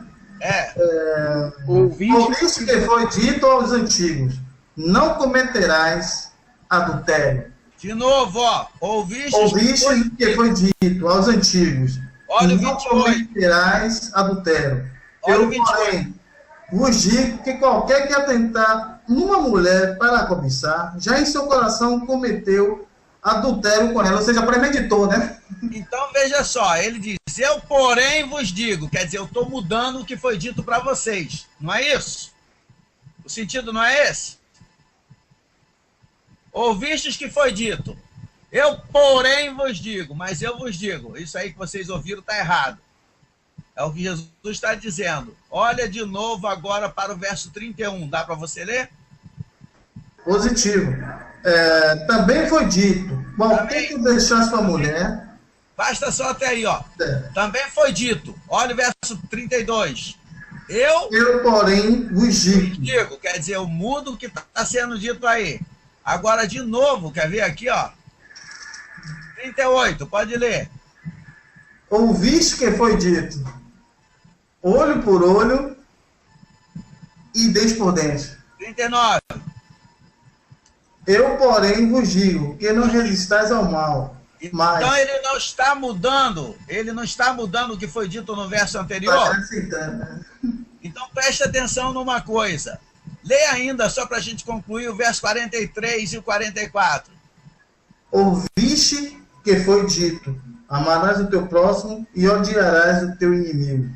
Ouviste que foi dito aos antigos, não cometerás adultério. De novo, ó. Ouviste que foi dito aos antigos, olha não cometerás adultério. Eu, porém, vos digo que qualquer que atentar numa mulher para cobiçar, já em seu coração cometeu adultério com ela, ou seja, premeditou, né? Então, veja só, ele diz, eu, porém, vos digo, quer dizer, eu estou mudando o que foi dito para vocês, não é isso? O sentido não é esse? Ouvistes que foi dito, eu, porém, vos digo, mas eu vos digo, isso aí que vocês ouviram está errado. É o que Jesus está dizendo. Olha de novo agora para o verso 31. Dá para você ler? Positivo. Também foi dito, qualquer que deixar sua mulher... Basta só até aí, ó. Também foi dito. Olha o verso 32. Eu, porém, vos digo. Quer dizer, eu mudo o que está sendo dito aí. Agora, de novo, quer ver aqui, ó? 38, pode ler. Ouviste que foi dito, olho por olho e dente por dente. 39. Eu, porém, vos digo que não resistais ao mal. Mas... Então ele não está mudando o que foi dito no verso anterior. Então preste atenção numa coisa. Lê ainda, só para a gente concluir, o verso 43 e o 44. Ouviste que foi dito, amarás o teu próximo e odiarás o teu inimigo.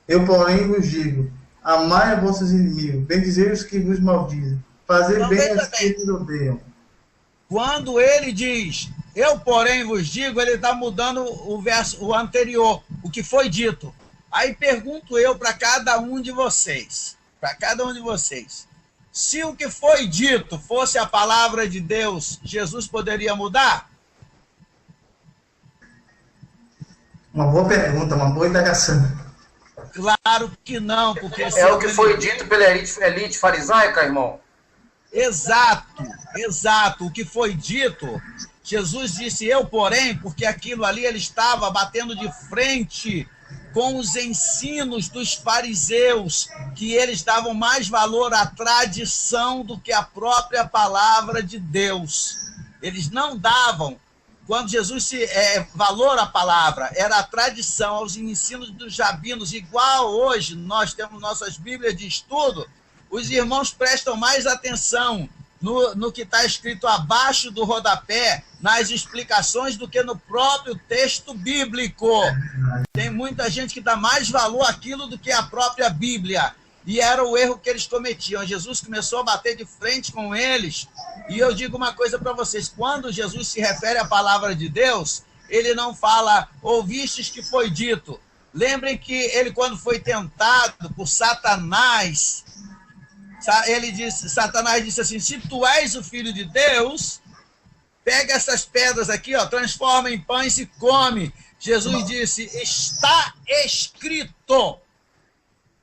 Eu, porém, vos digo, amai a vossos inimigos, bendizei os que vos maldizem, fazei Então, bem veja aos que vos odeiam. Quando ele diz, eu porém vos digo, ele está mudando o anterior, o que foi dito. Aí pergunto eu para cada um de vocês, se o que foi dito fosse a palavra de Deus, Jesus poderia mudar? Uma boa pergunta, uma boa indagação. Claro que não, porque... É o que foi dito pela elite farisaica, irmão? Exato. O que foi dito, Jesus disse, eu porém, porque aquilo ali ele estava batendo de frente com os ensinos dos fariseus, que eles davam mais valor à tradição do que à própria palavra de Deus. Eles não davam, quando Jesus valor à palavra, era a tradição, aos ensinos dos rabinos, igual hoje nós temos nossas Bíblias de estudo, os irmãos prestam mais atenção no que está escrito abaixo do rodapé, nas explicações, do que no próprio texto bíblico. Tem muita gente que dá mais valor àquilo do que à própria Bíblia. E era o erro que eles cometiam. Jesus começou a bater de frente com eles. E eu digo uma coisa para vocês. Quando Jesus se refere à palavra de Deus, ele não fala, ouvistes que foi dito. Lembrem que ele, quando foi tentado por Satanás, Satanás disse assim, se tu és o Filho de Deus, pega essas pedras aqui, transforma em pães e come. Jesus disse, está escrito.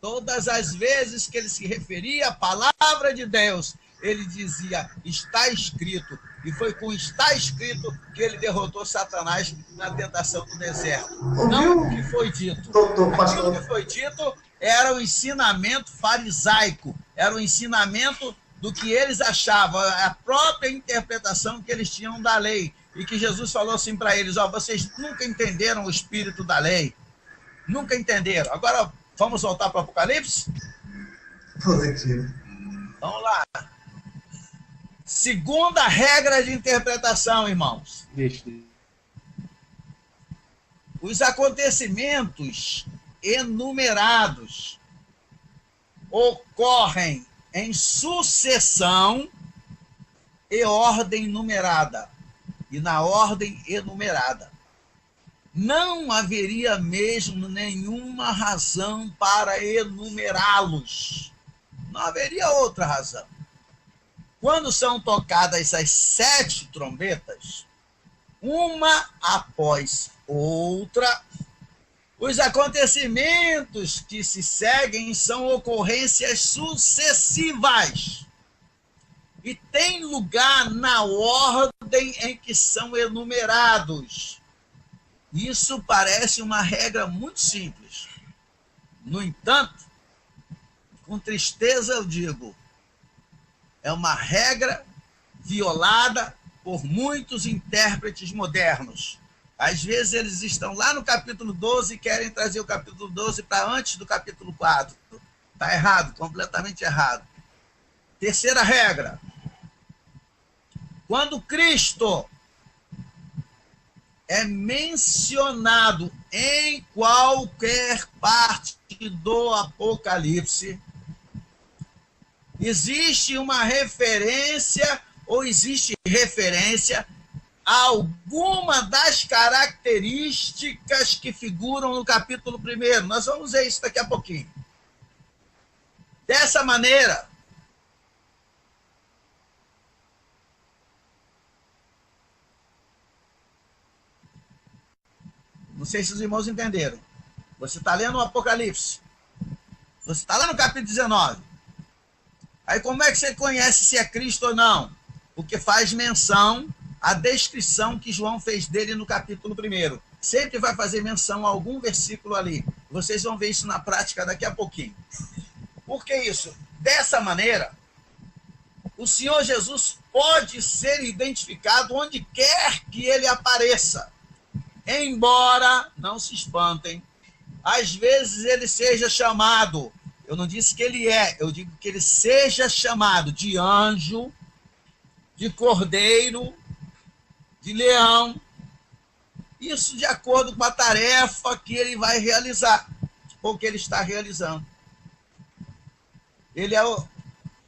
Todas as vezes que ele se referia à palavra de Deus, ele dizia, está escrito. E foi com está escrito que ele derrotou Satanás na tentação do deserto. Não o que foi dito. Aquilo que foi dito era o ensinamento farisaico, era o ensinamento do que eles achavam, a própria interpretação que eles tinham da lei. E que Jesus falou assim para eles, vocês nunca entenderam o espírito da lei. Nunca entenderam. Agora, vamos voltar para o Apocalipse? Positivo. Vamos lá. Segunda regra de interpretação, irmãos. Os acontecimentos enumerados ocorrem em sucessão e ordem numerada. E na ordem enumerada. Não haveria mesmo nenhuma razão para enumerá-los. Não haveria outra razão. Quando são tocadas as 7 trombetas, uma após outra, os acontecimentos que se seguem são ocorrências sucessivas e têm lugar na ordem em que são enumerados. Isso parece uma regra muito simples. No entanto, com tristeza eu digo, é uma regra violada por muitos intérpretes modernos. Às vezes eles estão lá no capítulo 12 e querem trazer o capítulo 12 para antes do capítulo 4. Está errado, completamente errado. Terceira regra. Quando Cristo é mencionado em qualquer parte do Apocalipse, existe uma referência ou existe referência a alguma das características que figuram no capítulo 1. Nós vamos ver isso daqui a pouquinho. Dessa maneira, não sei se os irmãos entenderam. Você está lendo o Apocalipse. Você está lá no capítulo 19. Aí como é que você conhece se é Cristo ou não? Porque faz menção à descrição que João fez dele no capítulo 1. Sempre vai fazer menção a algum versículo ali. Vocês vão ver isso na prática daqui a pouquinho. Por que isso? Dessa maneira, o Senhor Jesus pode ser identificado onde quer que ele apareça. Embora, não se espantem, às vezes ele seja chamado Eu não disse que ele é, eu digo que ele seja chamado de anjo, de cordeiro, de leão. Isso de acordo com a tarefa que ele vai realizar, ou que ele está realizando. Ele é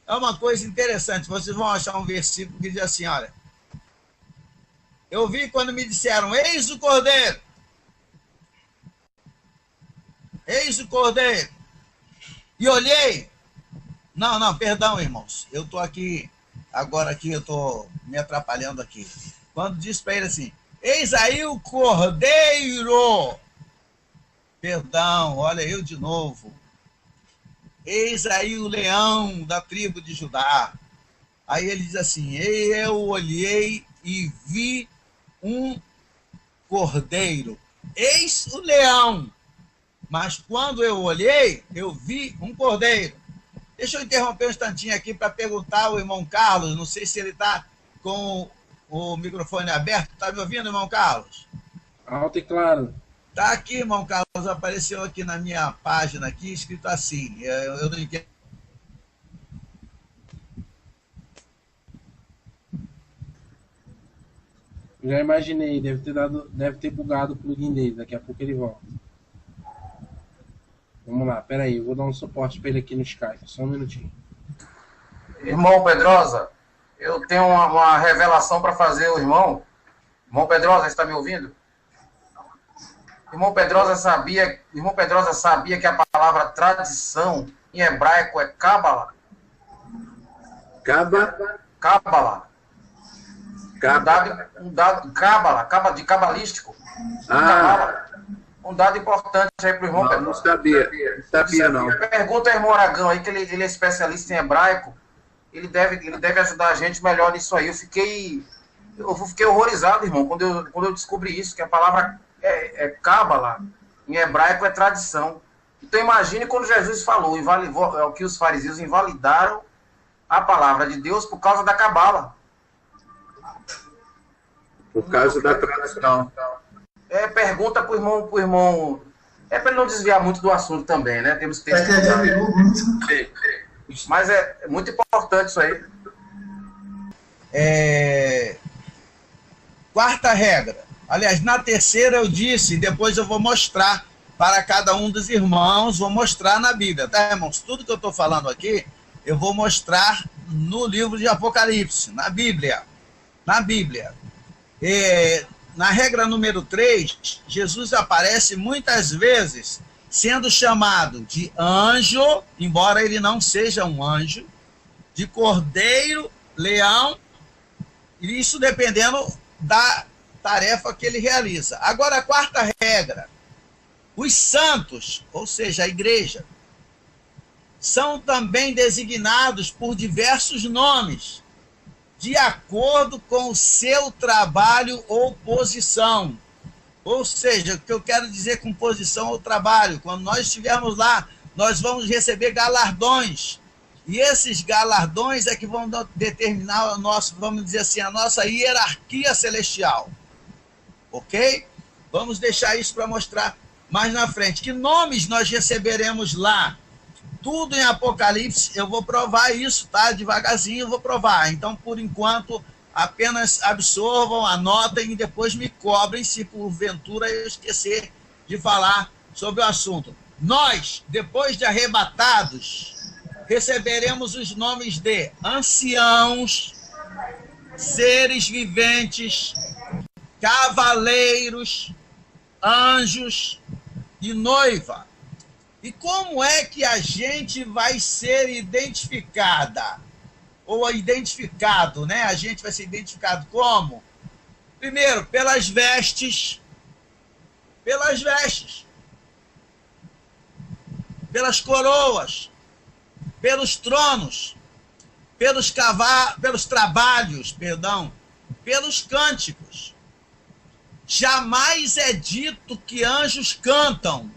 uma coisa interessante. Vocês vão achar um versículo que diz assim, olha, eu vi quando me disseram, eis o cordeiro. Eis o cordeiro. E olhei. Não, perdão, irmãos. Eu estou aqui, agora aqui, eu estou me atrapalhando aqui. Quando disse para ele assim, eis aí o cordeiro. Perdão, olha eu de novo. Eis aí o leão da tribo de Judá. Aí ele diz assim, eu olhei e vi um cordeiro. Eis o leão. Mas quando eu olhei, eu vi um cordeiro. Deixa eu interromper um instantinho aqui para perguntar ao irmão Carlos, não sei se ele está com o microfone aberto. Está me ouvindo, irmão Carlos? Alto e claro. Está aqui, irmão Carlos, apareceu aqui na minha página, aqui, escrito assim, eu não entendo. Já imaginei, deve ter bugado o plugin dele, daqui a pouco ele volta. Vamos lá, peraí, eu vou dar um suporte para ele aqui no Skype, só um minutinho. Irmão Pedrosa, eu tenho uma revelação para fazer, o irmão. Irmão Pedrosa, está me ouvindo? Irmão Pedrosa sabia que a palavra tradição em hebraico é Cábala? Cábala. Cábala, de cabalístico. Um dado importante aí para o irmão Pedrosa. Não sabia não. Pergunta ao irmão Aragão aí, que ele é especialista em hebraico. Ele deve ajudar a gente melhor nisso aí. Eu fiquei horrorizado, irmão, quando eu descobri isso, que a palavra Cábala, em hebraico, é tradição. Então imagine quando Jesus falou que os fariseus invalidaram a palavra de Deus por causa da Cábala. Por causa da tradição. Pergunta pro irmão. É para ele não desviar muito do assunto também, né? Temos que ter. Mas é muito importante isso aí. Quarta regra. Aliás, na terceira eu disse, depois eu vou mostrar para cada um dos irmãos, vou mostrar na Bíblia, tá, irmãos? Tudo que eu estou falando aqui, eu vou mostrar no livro de Apocalipse, na Bíblia. Na Bíblia. Na regra número 3, Jesus aparece muitas vezes sendo chamado de anjo, embora ele não seja um anjo, de cordeiro, leão, isso dependendo da tarefa que ele realiza. Agora, a quarta regra, os santos, ou seja, a igreja, são também designados por diversos nomes, de acordo com o seu trabalho ou posição. Ou seja, o que eu quero dizer com posição ou trabalho, quando nós estivermos lá, nós vamos receber galardões. E esses galardões é que vão determinar o nosso, vamos dizer assim, a nossa hierarquia celestial. Ok? Vamos deixar isso para mostrar mais na frente. Que nomes nós receberemos lá? Tudo em Apocalipse, eu vou provar isso, tá? Devagarzinho eu vou provar. Então, por enquanto, apenas absorvam, anotem e depois me cobrem se porventura eu esquecer de falar sobre o assunto. Nós, depois de arrebatados, receberemos os nomes de anciãos, seres viventes, cavaleiros, anjos e noiva. E como é que a gente vai ser identificada? Ou identificado, né? A gente vai ser identificado como? Primeiro, pelas vestes, pelas coroas, pelos tronos, pelos trabalhos, pelos cânticos. Jamais é dito que anjos cantam.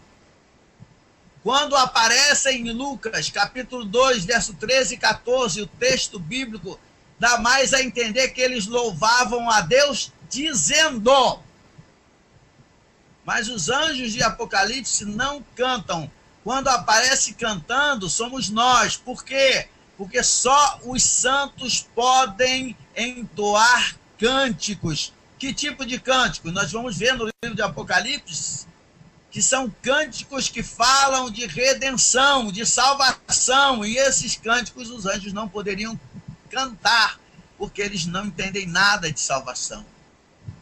Quando aparece em Lucas, capítulo 2, verso 13 e 14, o texto bíblico dá mais a entender que eles louvavam a Deus dizendo. Mas os anjos de Apocalipse não cantam. Quando aparece cantando, somos nós. Por quê? Porque só os santos podem entoar cânticos. Que tipo de cântico? Nós vamos ver no livro de Apocalipse que são cânticos que falam de redenção, de salvação, e esses cânticos os anjos não poderiam cantar, porque eles não entendem nada de salvação.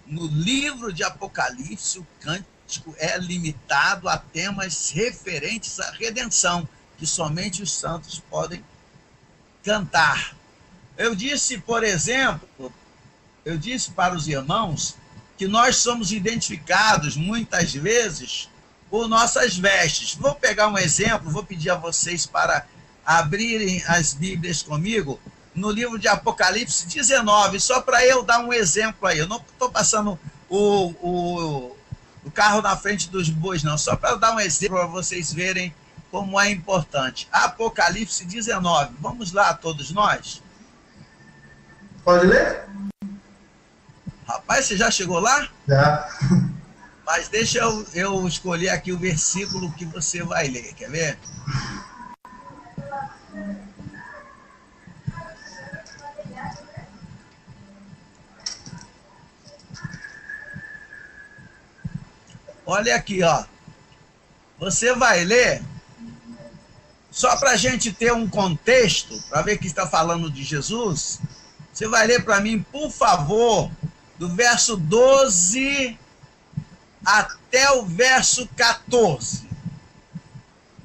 No livro de Apocalipse, o cântico é limitado a temas referentes à redenção, que somente os santos podem cantar. Eu disse, por exemplo, para os irmãos que nós somos identificados muitas vezes por nossas vestes. Vou pegar um exemplo, vou pedir a vocês para abrirem as Bíblias comigo no livro de Apocalipse 19, só para eu dar um exemplo aí. Eu não estou passando o carro na frente dos bois, não, só para dar um exemplo para vocês verem como é importante. Apocalipse 19, vamos lá todos nós? Pode ler? Rapaz, você já chegou lá? Já. Mas deixa eu escolher aqui o versículo que você vai ler, quer ver? Olha aqui, ó. Você vai ler, só para a gente ter um contexto, para ver que está falando de Jesus, você vai ler para mim, por favor, do verso 12 até o verso 14.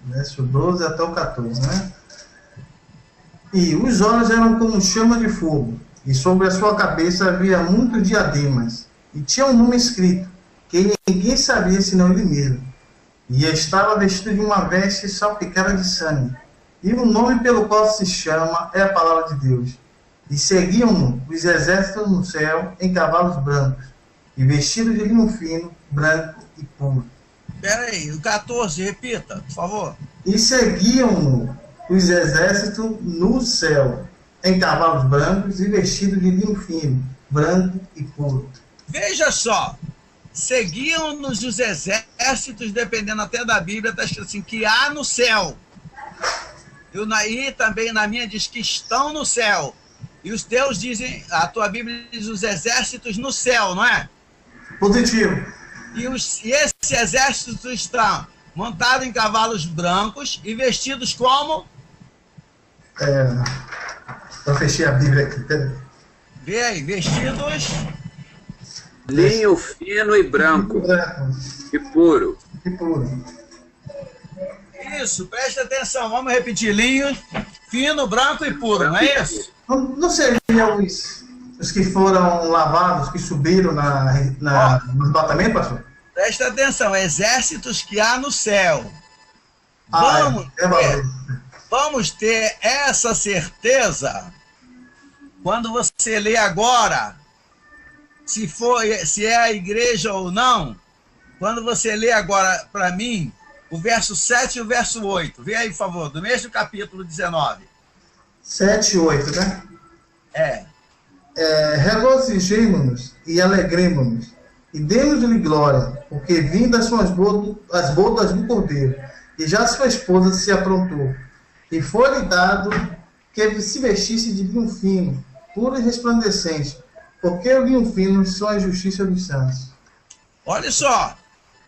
Verso 12 até o 14, né? E os olhos eram como chama de fogo, e sobre a sua cabeça havia muitos diademas, e tinha um nome escrito, que ninguém sabia senão ele mesmo. E estava vestido de uma veste salpicada de sangue, e o nome pelo qual se chama é a palavra de Deus. E seguiam-no os exércitos no céu em cavalos brancos, e vestidos de linho fino, branco e puro. Espera aí, o 14, repita, por favor. E seguiam-no os exércitos no céu, em cavalos brancos e vestidos de linho fino, branco e puro. Veja só, seguiam-nos os exércitos, dependendo até da Bíblia, está escrito assim, que há no céu. E também na minha diz que estão no céu. E os teus dizem, a tua Bíblia diz os exércitos no céu, não é? Positivo. E esses exércitos estão montados em cavalos brancos e vestidos como? Eu fechei a Bíblia aqui, peraí. Vê aí, vestidos... Linho fino e branco. Branco E puro. e puro. Isso, presta atenção, vamos repetir. Linho, fino, branco e puro, não é isso? Não seriam os que foram lavados, que subiram no embatamento, pastor? Presta atenção, exércitos que há no céu. Vamos ter essa certeza quando você lê agora, se é a igreja ou não, quando você lê agora para mim o verso 7 e o verso 8. Vê aí, por favor, do mesmo capítulo 19. 7 e 8, né? Regozijemo-nos e alegremo-nos, e demos-lhe glória, porque vindas são as bodas do Cordeiro, e já sua esposa se aprontou, e foi-lhe dado que se vestisse de linho fino, puro e resplandecente, porque o linho fino são a justiça dos santos. Olha só,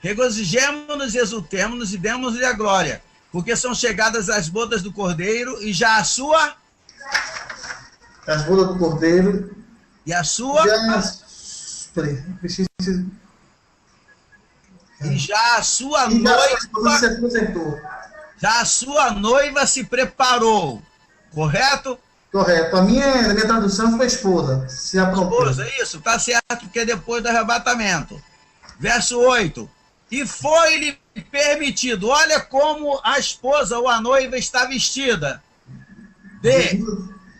Regozijemo-nos, exultemo-nos e demos-lhe a glória, porque são chegadas as bodas do Cordeiro e já a sua... As bodas do Cordeiro... E a sua... E já a sua noiva... Já a sua noiva se preparou, correto? Correto. A minha tradução foi esposa. Se aprontou. Esposa, isso, está certo, porque é depois do arrebatamento. Verso 8. E foi-lhe permitido. Olha como a esposa ou a noiva está vestida. De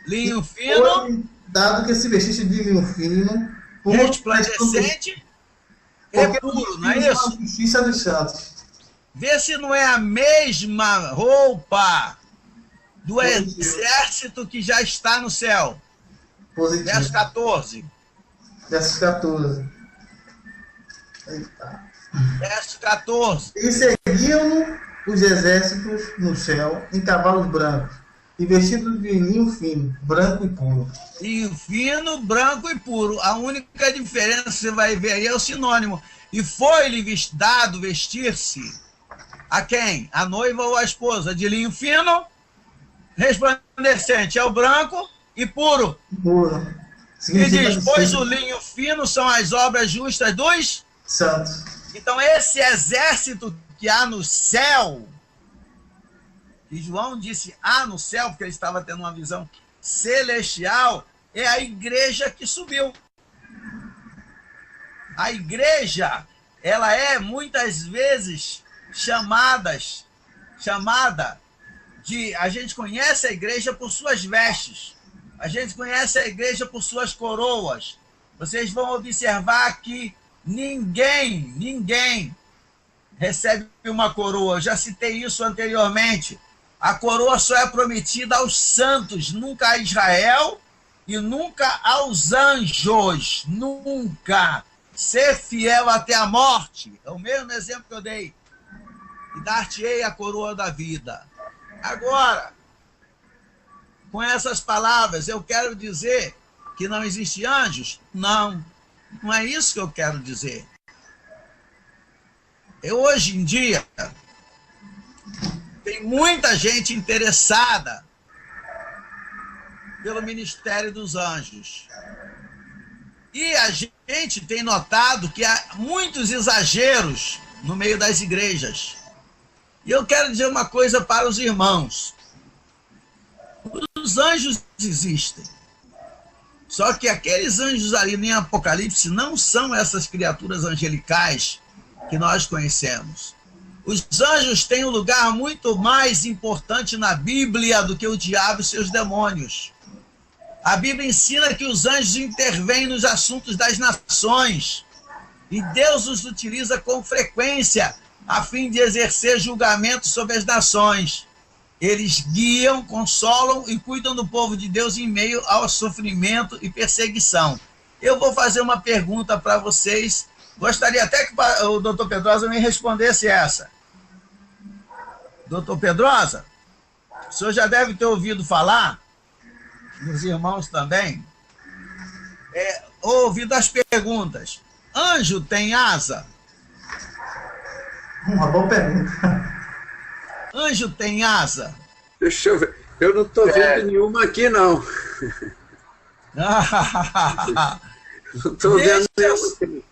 linho fino. Foi dado que se vestisse de linho fino. Resplandecente e puro, não é isso? A justiça dos santos. Vê se não é a mesma roupa do exército que já está no céu. Positivo. Verso 14. Verso 14. Eita. Verso 14. E seguiam-no os exércitos no céu em cavalos brancos e vestidos de linho fino, branco e puro. Linho fino, branco e puro. A única diferença que você vai ver aí é o sinônimo. E foi-lhe dado vestir-se a quem? A noiva ou a esposa? De linho fino, resplandecente, é o branco e puro. Puro. E diz, pois o linho fino são as obras justas dos santos. Então esse exército que há no céu, que João disse há no céu, porque ele estava tendo uma visão celestial, é a igreja que subiu. A igreja, ela é muitas vezes chamada de... A gente conhece a igreja por suas vestes. A gente conhece a igreja por suas coroas. Vocês vão observar que ninguém recebe uma coroa. Eu já citei isso anteriormente. A coroa só é prometida aos santos, nunca a Israel e nunca aos anjos. Nunca. Ser fiel até a morte. É o mesmo exemplo que eu dei. E dar-te-ei a coroa da vida. Agora, com essas palavras, eu quero dizer que não existe anjos? Não, não é isso que eu quero dizer. Hoje em dia, tem muita gente interessada pelo ministério dos anjos. E a gente tem notado que há muitos exageros no meio das igrejas. E eu quero dizer uma coisa para os irmãos. Os anjos existem. Só que aqueles anjos ali em Apocalipse não são essas criaturas angelicais que nós conhecemos. Os anjos têm um lugar muito mais importante na Bíblia do que o diabo e seus demônios. A Bíblia ensina que os anjos intervêm nos assuntos das nações. E Deus os utiliza com frequência a fim de exercer julgamento sobre as nações. Eles guiam, consolam e cuidam do povo de Deus em meio ao sofrimento e perseguição. Eu vou fazer uma pergunta para vocês. Gostaria até que o doutor Pedrosa me respondesse essa. Doutor Pedrosa, o senhor já deve ter ouvido falar, os irmãos também, ouvido as perguntas. Anjo tem asa? Uma boa pergunta. Anjo tem asa? Deixa eu ver. Eu não estou vendo nenhuma aqui, não. Não estou vendo nenhuma aqui.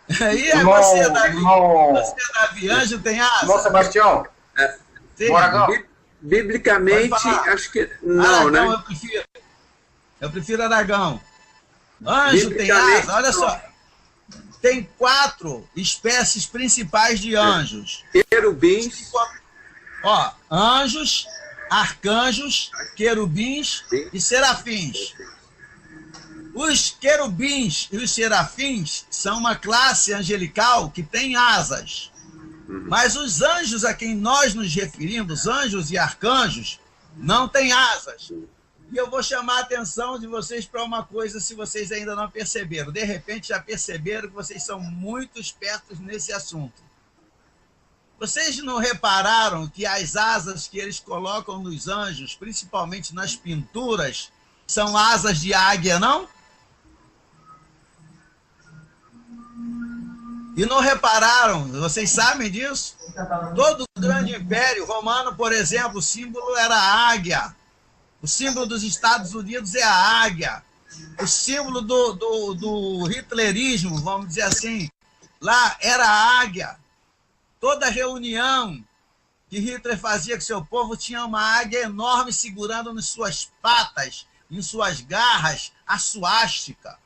E você, Davi, anjo tem asa? Irmão Sebastião, Biblicamente, acho que não, Aragão, né? Eu prefiro Aragão. Anjo tem asa? Olha só. Tem 4 espécies principais de anjos. Querubins. Ó, anjos, arcanjos, querubins e serafins. Os querubins e os serafins são uma classe angelical que tem asas. Mas os anjos a quem nós nos referimos, anjos e arcanjos, não têm asas. E eu vou chamar a atenção de vocês para uma coisa, se vocês ainda não perceberam. De repente já perceberam que vocês são muito espertos nesse assunto. Vocês não repararam que as asas que eles colocam nos anjos, principalmente nas pinturas, são asas de águia, não? E não repararam, vocês sabem disso? Todo o grande império romano, por exemplo, o símbolo era a águia. O símbolo dos Estados Unidos é a águia. O símbolo do hitlerismo, vamos dizer assim, lá era a águia. Toda reunião que Hitler fazia com seu povo tinha uma águia enorme segurando nas suas patas, em suas garras, a suástica.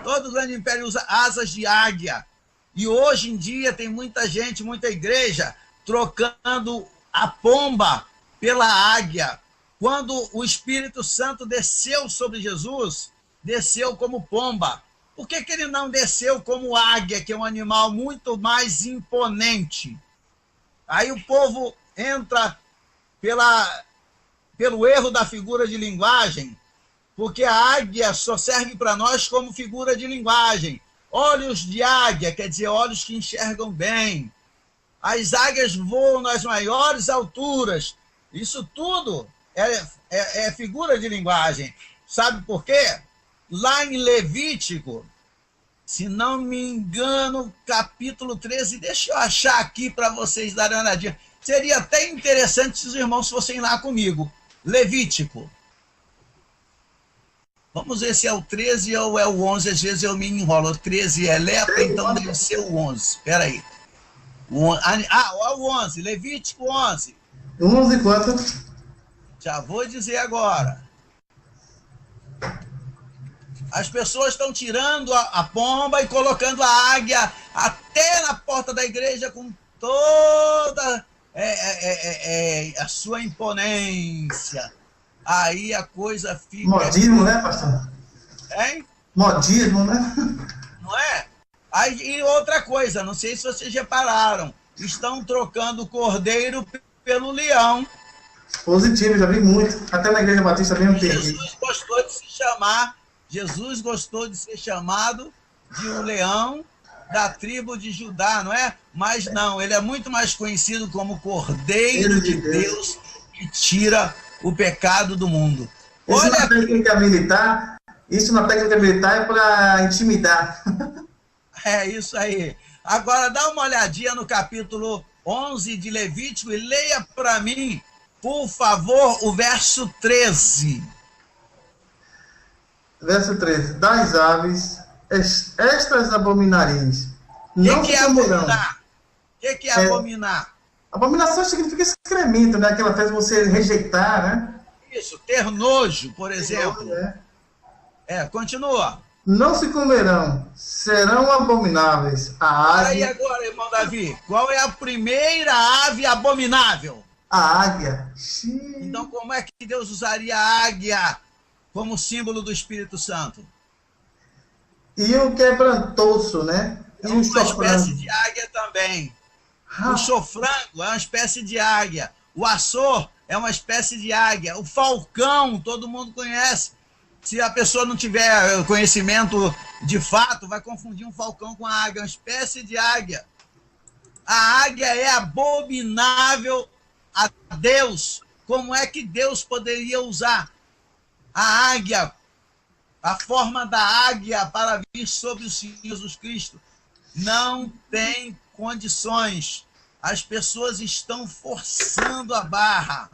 Todo o grande império usa asas de águia. E hoje em dia tem muita gente, muita igreja, trocando a pomba pela águia. Quando o Espírito Santo desceu sobre Jesus, desceu como pomba. Por que ele não desceu como águia, que é um animal muito mais imponente? Aí o povo entra pelo erro da figura de linguagem, porque a águia só serve para nós como figura de linguagem. Olhos de águia, quer dizer, olhos que enxergam bem. as águias voam nas maiores alturas. Isso tudo é figura de linguagem. Sabe por quê? Lá em Levítico, se não me engano, capítulo 13, deixa eu achar aqui para vocês darem uma olhadinha. Seria até interessante se os irmãos fossem lá comigo. Levítico. Vamos ver se é o 13 ou é o 11, às vezes eu me enrolo. O 13 é lepra, então deve ser o 11. Espera aí. O 11, Levítico 11. 11 quanto? Já vou dizer agora. As pessoas estão tirando a pomba e colocando a águia até na porta da igreja com toda a sua imponência. Aí a coisa fica... Modismo, né, pastor? Hein? Modismo, né? Não é? Aí, e outra coisa, não sei se vocês repararam, estão trocando o cordeiro pelo leão. Positivo, já vi muito. Até na Igreja Batista mesmo tem. Jesus gostou de ser chamado de um leão da tribo de Judá, não é? Mas não, ele é muito mais conhecido como Cordeiro de Deus que tira o pecado do mundo. Isso na técnica militar é para intimidar. É isso aí. Agora dá uma olhadinha no capítulo 11 de Levítico e leia para mim, por favor, o verso 13. Verso 13. Das aves, estas abominareis. O que é abominar? O que é abominar? Abominação significa excremento, né? Aquela faz você rejeitar, né? Isso, ter nojo, por exemplo. Continua. Não se comerão, serão abomináveis. A águia. Aí agora, irmão Davi, qual é a primeira ave abominável? A águia. Então, como é que Deus usaria a águia como símbolo do Espírito Santo? E o quebrantoso, né? É uma espécie de águia também. O chofrango é uma espécie de águia. O açor é uma espécie de águia. O falcão, todo mundo conhece. Se a pessoa não tiver conhecimento de fato, vai confundir um falcão com a águia, uma espécie de águia. A águia é abominável a Deus. Como é que Deus poderia usar a águia, a forma da águia para vir sobre o Senhor Jesus Cristo? Não tem condições. As pessoas estão forçando a barra.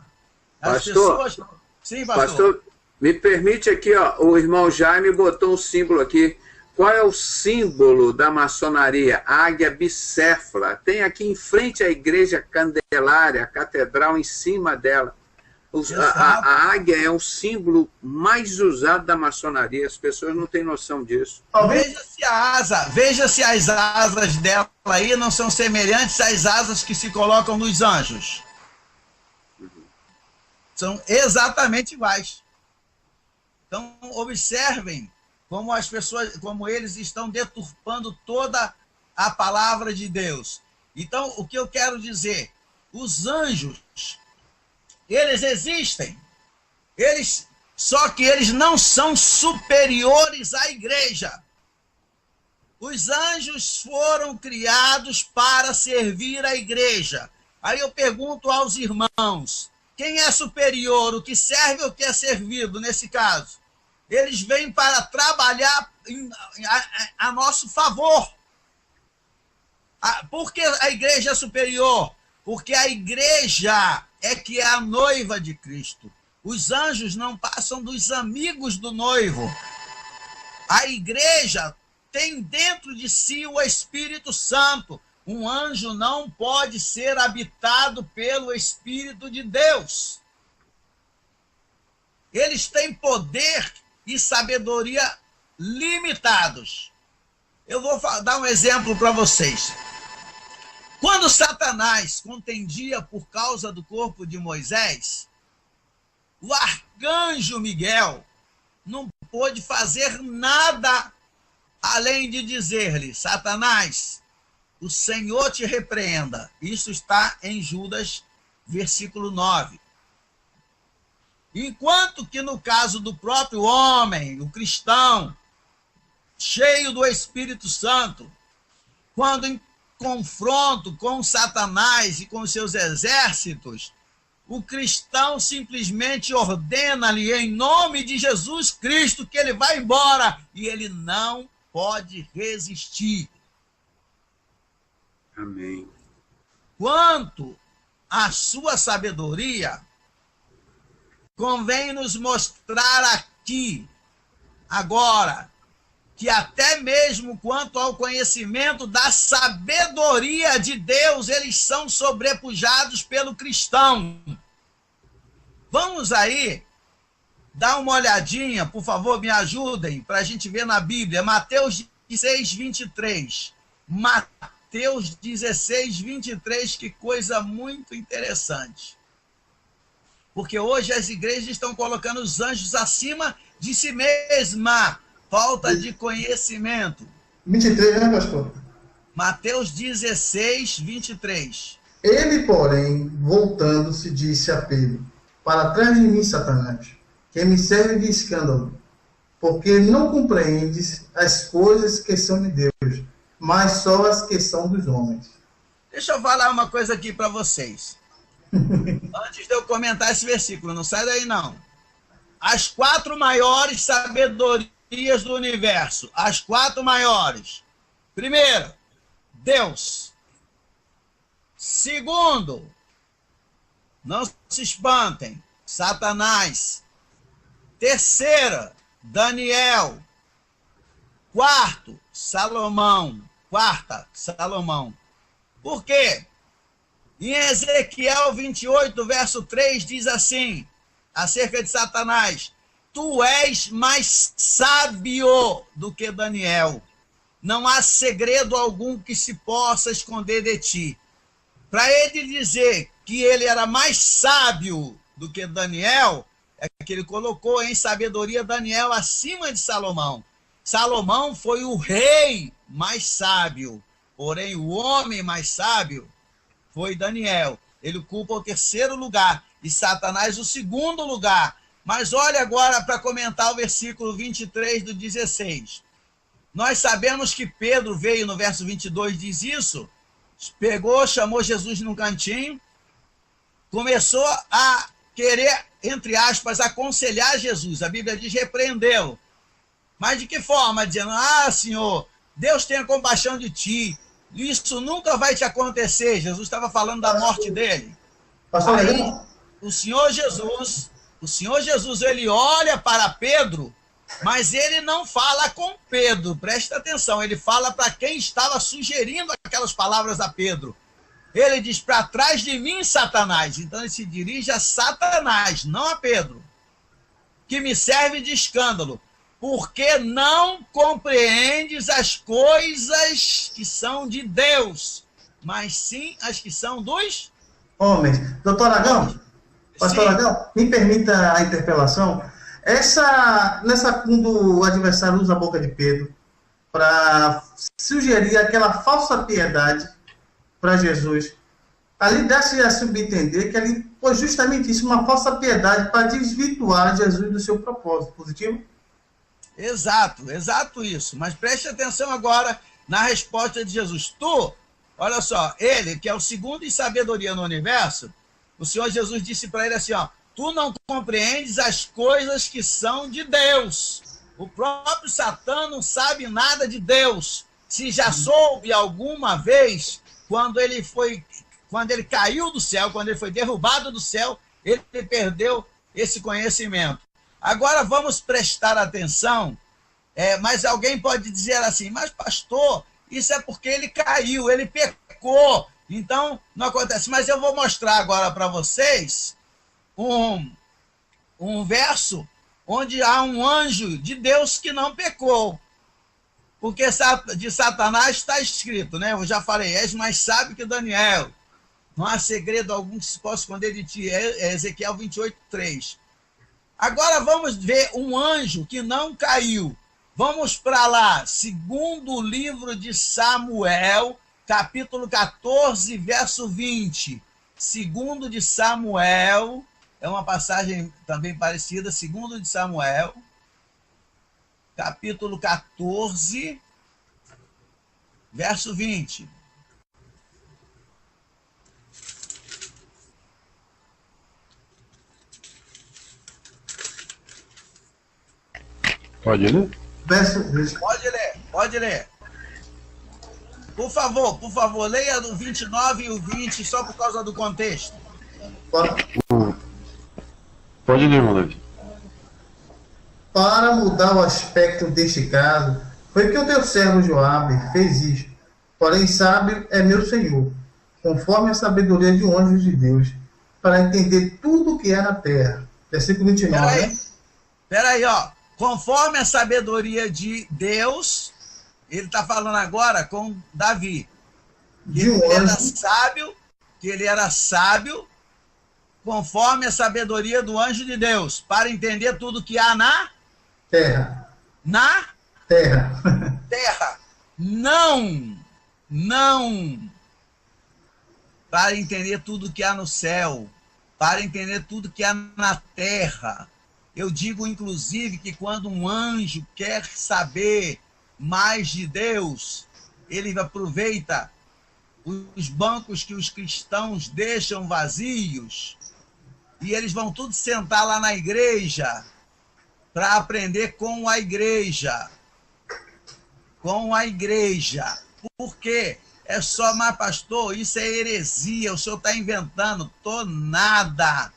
Sim, pastor. Me permite aqui, ó, o irmão Jaime botou um símbolo aqui. Qual é o símbolo da maçonaria? A águia bicéfala. Tem aqui em frente à igreja Candelária, a catedral em cima dela. A águia é o símbolo mais usado da maçonaria. As pessoas não têm noção disso. Veja se as asas dela aí não são semelhantes às asas que se colocam nos anjos. São exatamente iguais. Então, observem como as pessoas, como eles estão deturpando toda a palavra de Deus. Então, o que eu quero dizer? Os anjos, eles existem. Só que eles não são superiores à igreja. Os anjos foram criados para servir a igreja. Aí eu pergunto aos irmãos, quem é superior, o que serve ou o que é servido nesse caso? Eles vêm para trabalhar a nosso favor. Por que a igreja é superior? Porque a igreja é que é a noiva de Cristo. Os anjos não passam dos amigos do noivo. A igreja tem dentro de si o Espírito Santo. Um anjo não pode ser habitado pelo Espírito de Deus. Eles têm poder e sabedoria limitados. Eu vou dar um exemplo para vocês. Quando Satanás contendia por causa do corpo de Moisés, o arcanjo Miguel não pôde fazer nada além de dizer-lhe: Satanás, o Senhor te repreenda. Isso está em Judas, versículo 9. Enquanto que no caso do próprio homem, o cristão, cheio do Espírito Santo, quando confronto com Satanás e com seus exércitos, o cristão simplesmente ordena-lhe, em nome de Jesus Cristo, que ele vá embora, e ele não pode resistir. Amém. Quanto à sua sabedoria, convém nos mostrar aqui, agora, que até mesmo quanto ao conhecimento da sabedoria de Deus, eles são sobrepujados pelo cristão. Vamos aí dar uma olhadinha, por favor, me ajudem, para a gente ver na Bíblia, Mateus 16, 23. Mateus 16, 23, que coisa muito interessante. Porque hoje as igrejas estão colocando os anjos acima de si mesma. Falta de conhecimento. 23, né, pastor? Mateus 16, 23. Ele, porém, voltando-se, disse a Pedro: para trás de mim, Satanás, que me serve de escândalo, porque não compreendes as coisas que são de Deus, mas só as que são dos homens. Deixa eu falar uma coisa aqui para vocês. Antes de eu comentar esse versículo, não sai daí não. As 4 maiores sabedorias do universo. As 4 maiores. Primeiro, Deus. Segundo, não se espantem, Satanás. Terceira, Daniel. Quarto, Salomão. Quarta, Salomão. Por quê? Em Ezequiel 28, verso 3, diz assim, acerca de Satanás: tu és mais sábio do que Daniel. Não há segredo algum que se possa esconder de ti. Para ele dizer que ele era mais sábio do que Daniel, é que ele colocou em sabedoria Daniel acima de Salomão. Salomão foi o rei mais sábio, porém o homem mais sábio foi Daniel. Ele ocupa o 3º lugar e Satanás o 2º lugar. Mas olha agora para comentar o versículo 23 do 16. Nós sabemos que Pedro veio, no verso 22 diz isso, pegou, chamou Jesus num cantinho, começou a querer, entre aspas, aconselhar Jesus. A Bíblia diz repreendê-lo. Mas de que forma? Dizendo: ah, Senhor, Deus tenha compaixão de ti, isso nunca vai te acontecer. Jesus estava falando da morte dele. Pastor, aí, o Senhor Jesus, ele olha para Pedro, mas ele não fala com Pedro, presta atenção, ele fala para quem estava sugerindo aquelas palavras a Pedro. Ele diz: para trás de mim, Satanás. Então ele se dirige a Satanás, não a Pedro, que me serve de escândalo, porque não compreendes as coisas que são de Deus, mas sim as que são dos homens. Doutor Aragão, pastor Aragão, me permita a interpelação. Quando o adversário usa a boca de Pedro para sugerir aquela falsa piedade para Jesus, ali dá-se a subentender que ali foi justamente isso, uma falsa piedade para desvirtuar Jesus do seu propósito positivo? Exato isso. Mas preste atenção agora na resposta de Jesus. Olha só, ele, que é o 2º em sabedoria no universo, o Senhor Jesus disse para ele assim, ó: tu não compreendes as coisas que são de Deus. O próprio Satã não sabe nada de Deus. Se já soube alguma vez, quando ele caiu do céu, quando ele foi derrubado do céu, ele perdeu esse conhecimento. Agora vamos prestar atenção, mas alguém pode dizer assim: mas pastor, isso é porque ele caiu, ele pecou, então não acontece. Mas eu vou mostrar agora para vocês um verso onde há um anjo de Deus que não pecou. Porque de Satanás está escrito, né? Eu já falei: és mais sábio que Daniel. Não há segredo algum que se possa esconder de ti. Ezequiel 28, 3. Agora vamos ver um anjo que não caiu. Vamos para lá, segundo livro de Samuel, capítulo 14, verso 20. Segundo de Samuel, é uma passagem também parecida, segundo de Samuel, capítulo 14, verso 20. Pode ler? Pode ler. Por favor, leia do 29 e o 20, só por causa do contexto. Pode ler, irmão Davi. Para mudar o aspecto deste caso, foi que o teu servo Joabe fez isto. Porém, sábio é meu Senhor, conforme a sabedoria de um anjo de Deus, para entender tudo o que há na terra. Versículo 29. Peraí, ó. Conforme a sabedoria de Deus, ele está falando agora com Davi. De um anjo. Que ele era sábio, conforme a sabedoria do anjo de Deus, para entender tudo que há na terra. Na terra. Terra. Não. Para entender tudo que há no céu, para entender tudo que há na terra. Eu digo, inclusive, que quando um anjo quer saber mais de Deus, ele aproveita os bancos que os cristãos deixam vazios e eles vão tudo sentar lá na igreja para aprender com a igreja. Com a igreja. Por quê? É só, mas pastor, isso é heresia, o senhor está inventando. Tô nada.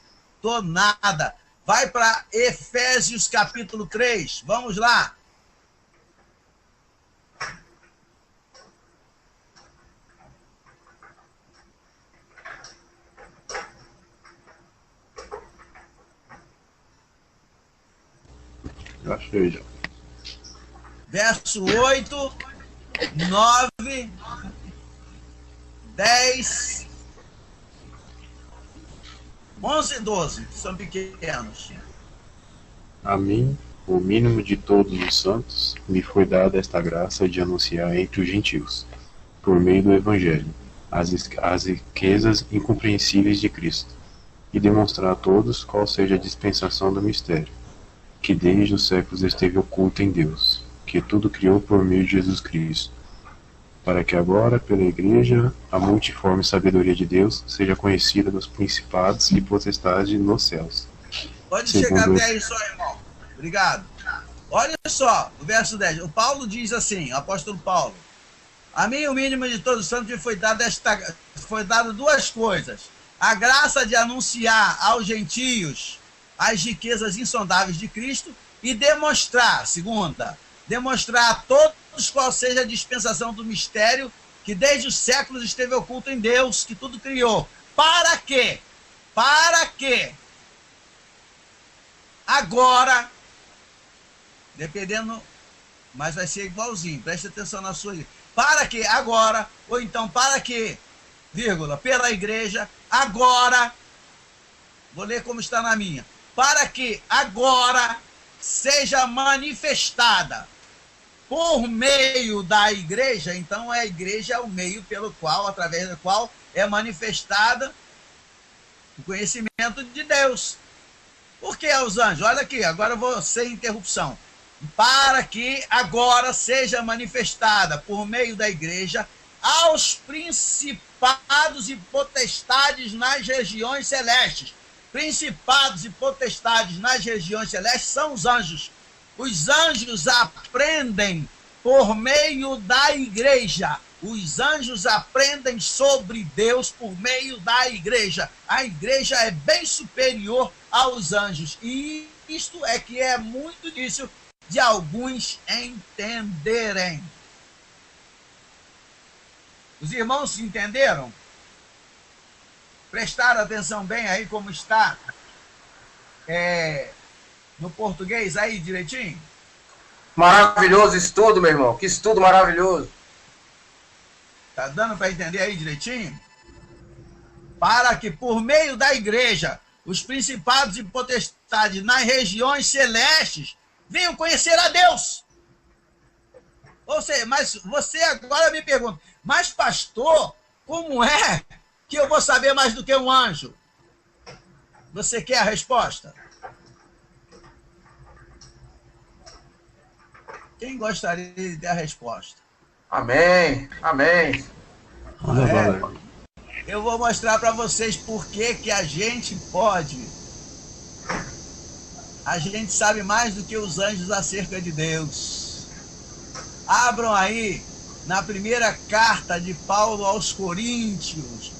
Vai para Efésios capítulo 3, vamos lá. Eu achei já. Verso 8, 9, 10, 11 e 12, que são pequenos. A mim, o mínimo de todos os santos, me foi dada esta graça de anunciar entre os gentios, por meio do Evangelho, as riquezas incompreensíveis de Cristo, e demonstrar a todos qual seja a dispensação do mistério, que desde os séculos esteve oculto em Deus, que tudo criou por meio de Jesus Cristo, para que agora, pela Igreja, a multiforme sabedoria de Deus seja conhecida dos principados e potestades nos céus. Pode chegar até aí só, irmão. Obrigado. Olha só, o verso 10. O Paulo diz assim, o apóstolo Paulo: a mim, o mínimo de todos os santos, me foi dado duas coisas. A graça de anunciar aos gentios as riquezas insondáveis de Cristo e demonstrar, segunda, demonstrar a todos qual seja a dispensação do mistério que desde os séculos esteve oculto em Deus, que tudo criou. Para quê? Para quê? Agora, dependendo, mas vai ser igualzinho, preste atenção na sua. Para que agora, ou então para que, vírgula, pela igreja, agora, vou ler como está na minha, para que agora seja manifestada por meio da igreja. Então a igreja é o meio pelo qual, através do qual é manifestada o conhecimento de Deus. Por que aos anjos? Olha aqui, agora eu vou sem interrupção. Para que agora seja manifestada por meio da igreja aos principados e potestades nas regiões celestes. Principados e potestades nas regiões celestes são os anjos. Os anjos aprendem por meio da igreja. Os anjos aprendem sobre Deus por meio da igreja. A igreja é bem superior aos anjos. E isto é que é muito difícil de alguns entenderem. Os irmãos se entenderam? Prestaram atenção bem aí como está no português aí direitinho? Maravilhoso estudo, meu irmão. Que estudo maravilhoso. Tá dando para entender aí direitinho? Para que por meio da igreja os principados e potestades nas regiões celestes venham conhecer a Deus. Ou seja, mas você agora me pergunta, mas pastor, como é que eu vou saber mais do que um anjo? Você quer a resposta? Quem gostaria de ter a resposta? Amém, amém. Eu vou mostrar para vocês por que a gente pode a gente sabe mais do que os anjos acerca de Deus. Abram aí na primeira carta de Paulo aos Coríntios,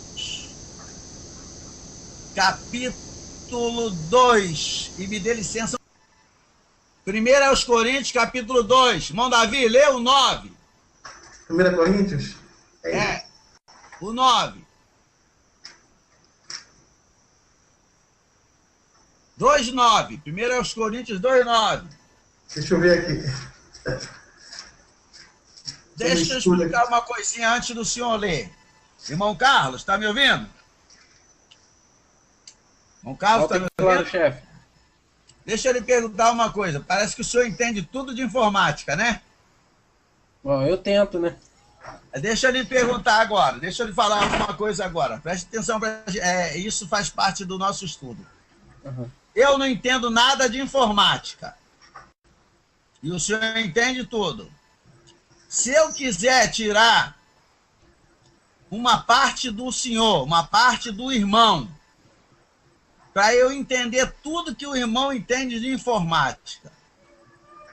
capítulo 2, e me dê licença. 1 aos Coríntios, capítulo 2. Irmão Davi, lê o 9. 1 Coríntios? O 9. 2:9. 1 aos Coríntios 2:9. Deixa eu ver aqui. Deixa eu explicar uma coisinha antes do senhor ler. Irmão Carlos, está me ouvindo? Irmão Carlos, está me ouvindo? Claro, chefe. Deixa eu lhe perguntar uma coisa. Parece que o senhor entende tudo de informática, né? Bom, eu tento, né? Deixa eu lhe perguntar agora. Deixa eu lhe falar uma coisa agora. Preste atenção. Isso faz parte do nosso estudo. Uhum. Eu não entendo nada de informática. E o senhor entende tudo. Se eu quiser tirar uma parte do senhor, uma parte do irmão, para eu entender tudo que o irmão entende de informática,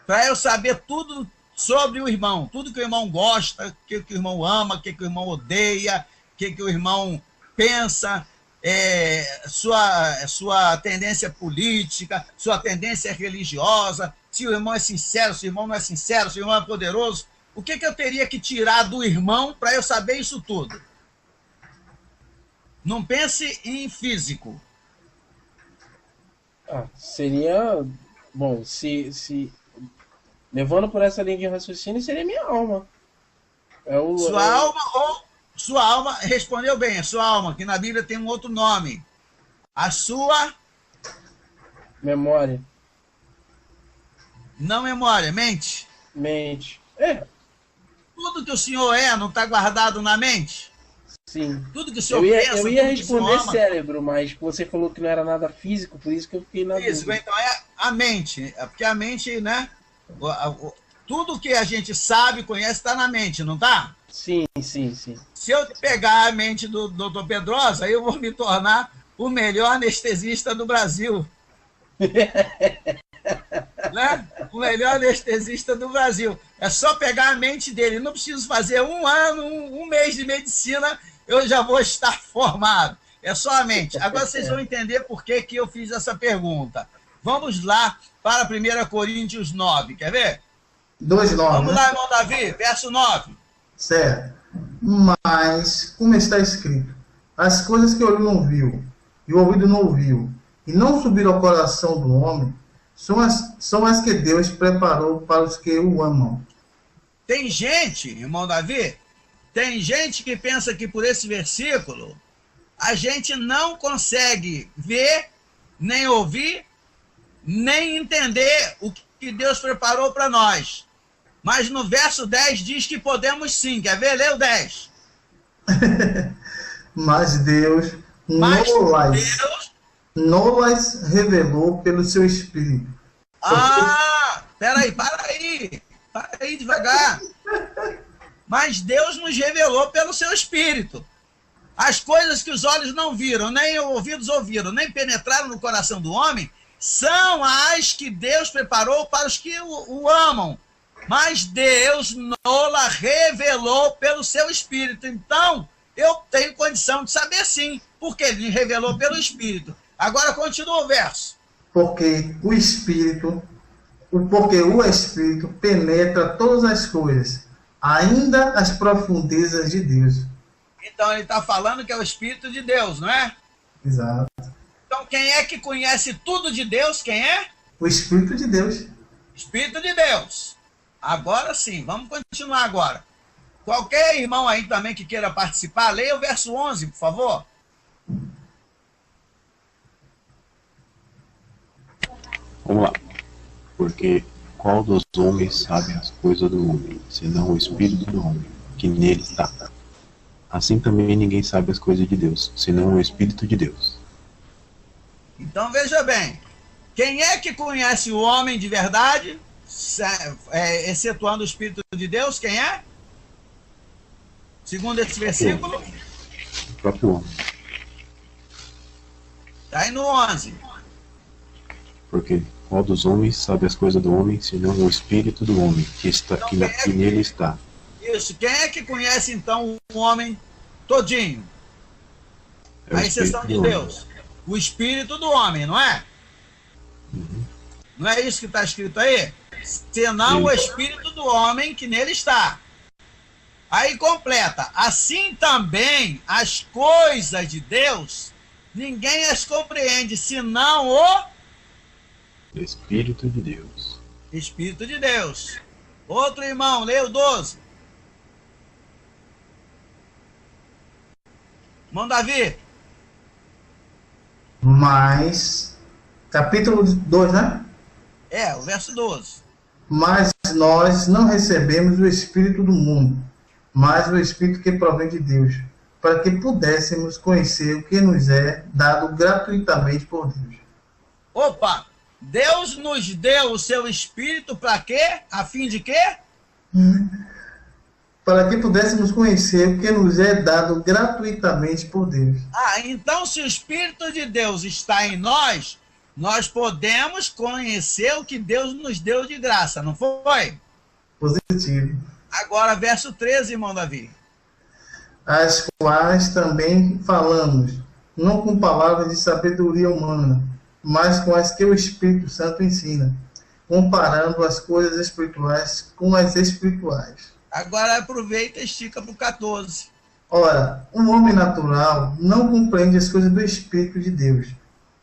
para eu saber tudo sobre o irmão, tudo que o irmão gosta, o que o irmão ama, o que o irmão odeia, o que o irmão pensa, sua tendência política, sua tendência religiosa, se o irmão é sincero, se o irmão não é sincero, se o irmão é poderoso, o que eu teria que tirar do irmão para eu saber isso tudo? Não pense em físico. Seria... Bom, se levando por essa linha de raciocínio, seria minha alma. Sua alma, respondeu bem, a sua alma, que na Bíblia tem um outro nome. A sua... Memória. Não memória, mente. Mente. Tudo que o senhor não está guardado na mente? Sim. Tudo que o senhor pensa... Eu ia tudo responder cérebro, mas você falou que não era nada físico, por isso que eu fiquei na dúvida. Físico, então é a mente. Porque a mente, né? Tudo que a gente sabe, conhece, está na mente, não está? Sim. Se eu pegar a mente do Dr. Pedrosa, aí eu vou me tornar o melhor anestesista do Brasil. Né? O melhor anestesista do Brasil. É só pegar a mente dele. Não preciso fazer um mês de medicina, eu já vou estar formado. É só a mente. Agora vocês vão entender por que eu fiz essa pergunta. Vamos lá para 1 Coríntios 9. Quer ver? 2:9. Vamos lá, irmão Davi, verso 9. Certo. Mas, como está escrito, as coisas que o olho não viu, e o ouvido não ouviu, e não subiram ao coração do homem, são as que Deus preparou para os que o amam. Tem gente, irmão Davi, tem gente que pensa que por esse versículo a gente não consegue ver, nem ouvir, nem entender o que Deus preparou para nós. Mas no verso 10 diz que podemos sim. Quer ver? Lê o 10. Mas Deus não-las revelou pelo seu Espírito. Para aí devagar. Mas Deus nos revelou pelo seu Espírito. As coisas que os olhos não viram, nem os ouvidos ouviram, nem penetraram no coração do homem, são as que Deus preparou para os que o amam. Mas Deus não-la revelou pelo seu Espírito. Então, eu tenho condição de saber sim, porque ele revelou pelo Espírito. Agora continua o verso. Porque o Espírito penetra todas as coisas, ainda as profundezas de Deus. Então ele está falando que é o Espírito de Deus, não é? Exato. Então quem é que conhece tudo de Deus? Quem é? O Espírito de Deus. Espírito de Deus. Agora sim, vamos continuar agora. Qualquer irmão aí também que queira participar, leia o verso 11, por favor. Vamos lá. Porque qual dos homens sabe as coisas do homem, senão o Espírito do homem, que nele está? Assim também ninguém sabe as coisas de Deus, senão o Espírito de Deus. Então veja bem, quem é que conhece o homem de verdade, excetuando o Espírito de Deus, quem é? Segundo esse versículo? O próprio homem. Está aí no 11. Porque Qual dos homens sabe as coisas do homem, senão o espírito do homem, que nele está? Isso. Quem é que conhece, então, o homem todinho? É A exceção de Deus. O espírito do homem, não é? Uhum. Não é isso que está escrito aí? Senão o espírito do homem que nele está. Aí completa. Assim também as coisas de Deus, ninguém as compreende, senão o Espírito de Deus. Espírito de Deus. Outro irmão, leia o 12. Irmão Davi. Mas, capítulo 2, né? É, o verso 12. Mas nós não recebemos o Espírito do mundo, mas o Espírito que provém de Deus, para que pudéssemos conhecer o que nos é dado gratuitamente por Deus. Opa! Deus nos deu o seu Espírito para quê? A fim de quê? Para que pudéssemos conhecer o que nos é dado gratuitamente por Deus. Ah, então se o Espírito de Deus está em nós, nós podemos conhecer o que Deus nos deu de graça, não foi? Positivo. Agora, verso 13, irmão Davi. As quais também falamos, não com palavras de sabedoria humana, mas com as que o Espírito Santo ensina, comparando as coisas espirituais com as espirituais. Agora aproveita e estica para o 14. Ora, o homem natural não compreende as coisas do Espírito de Deus,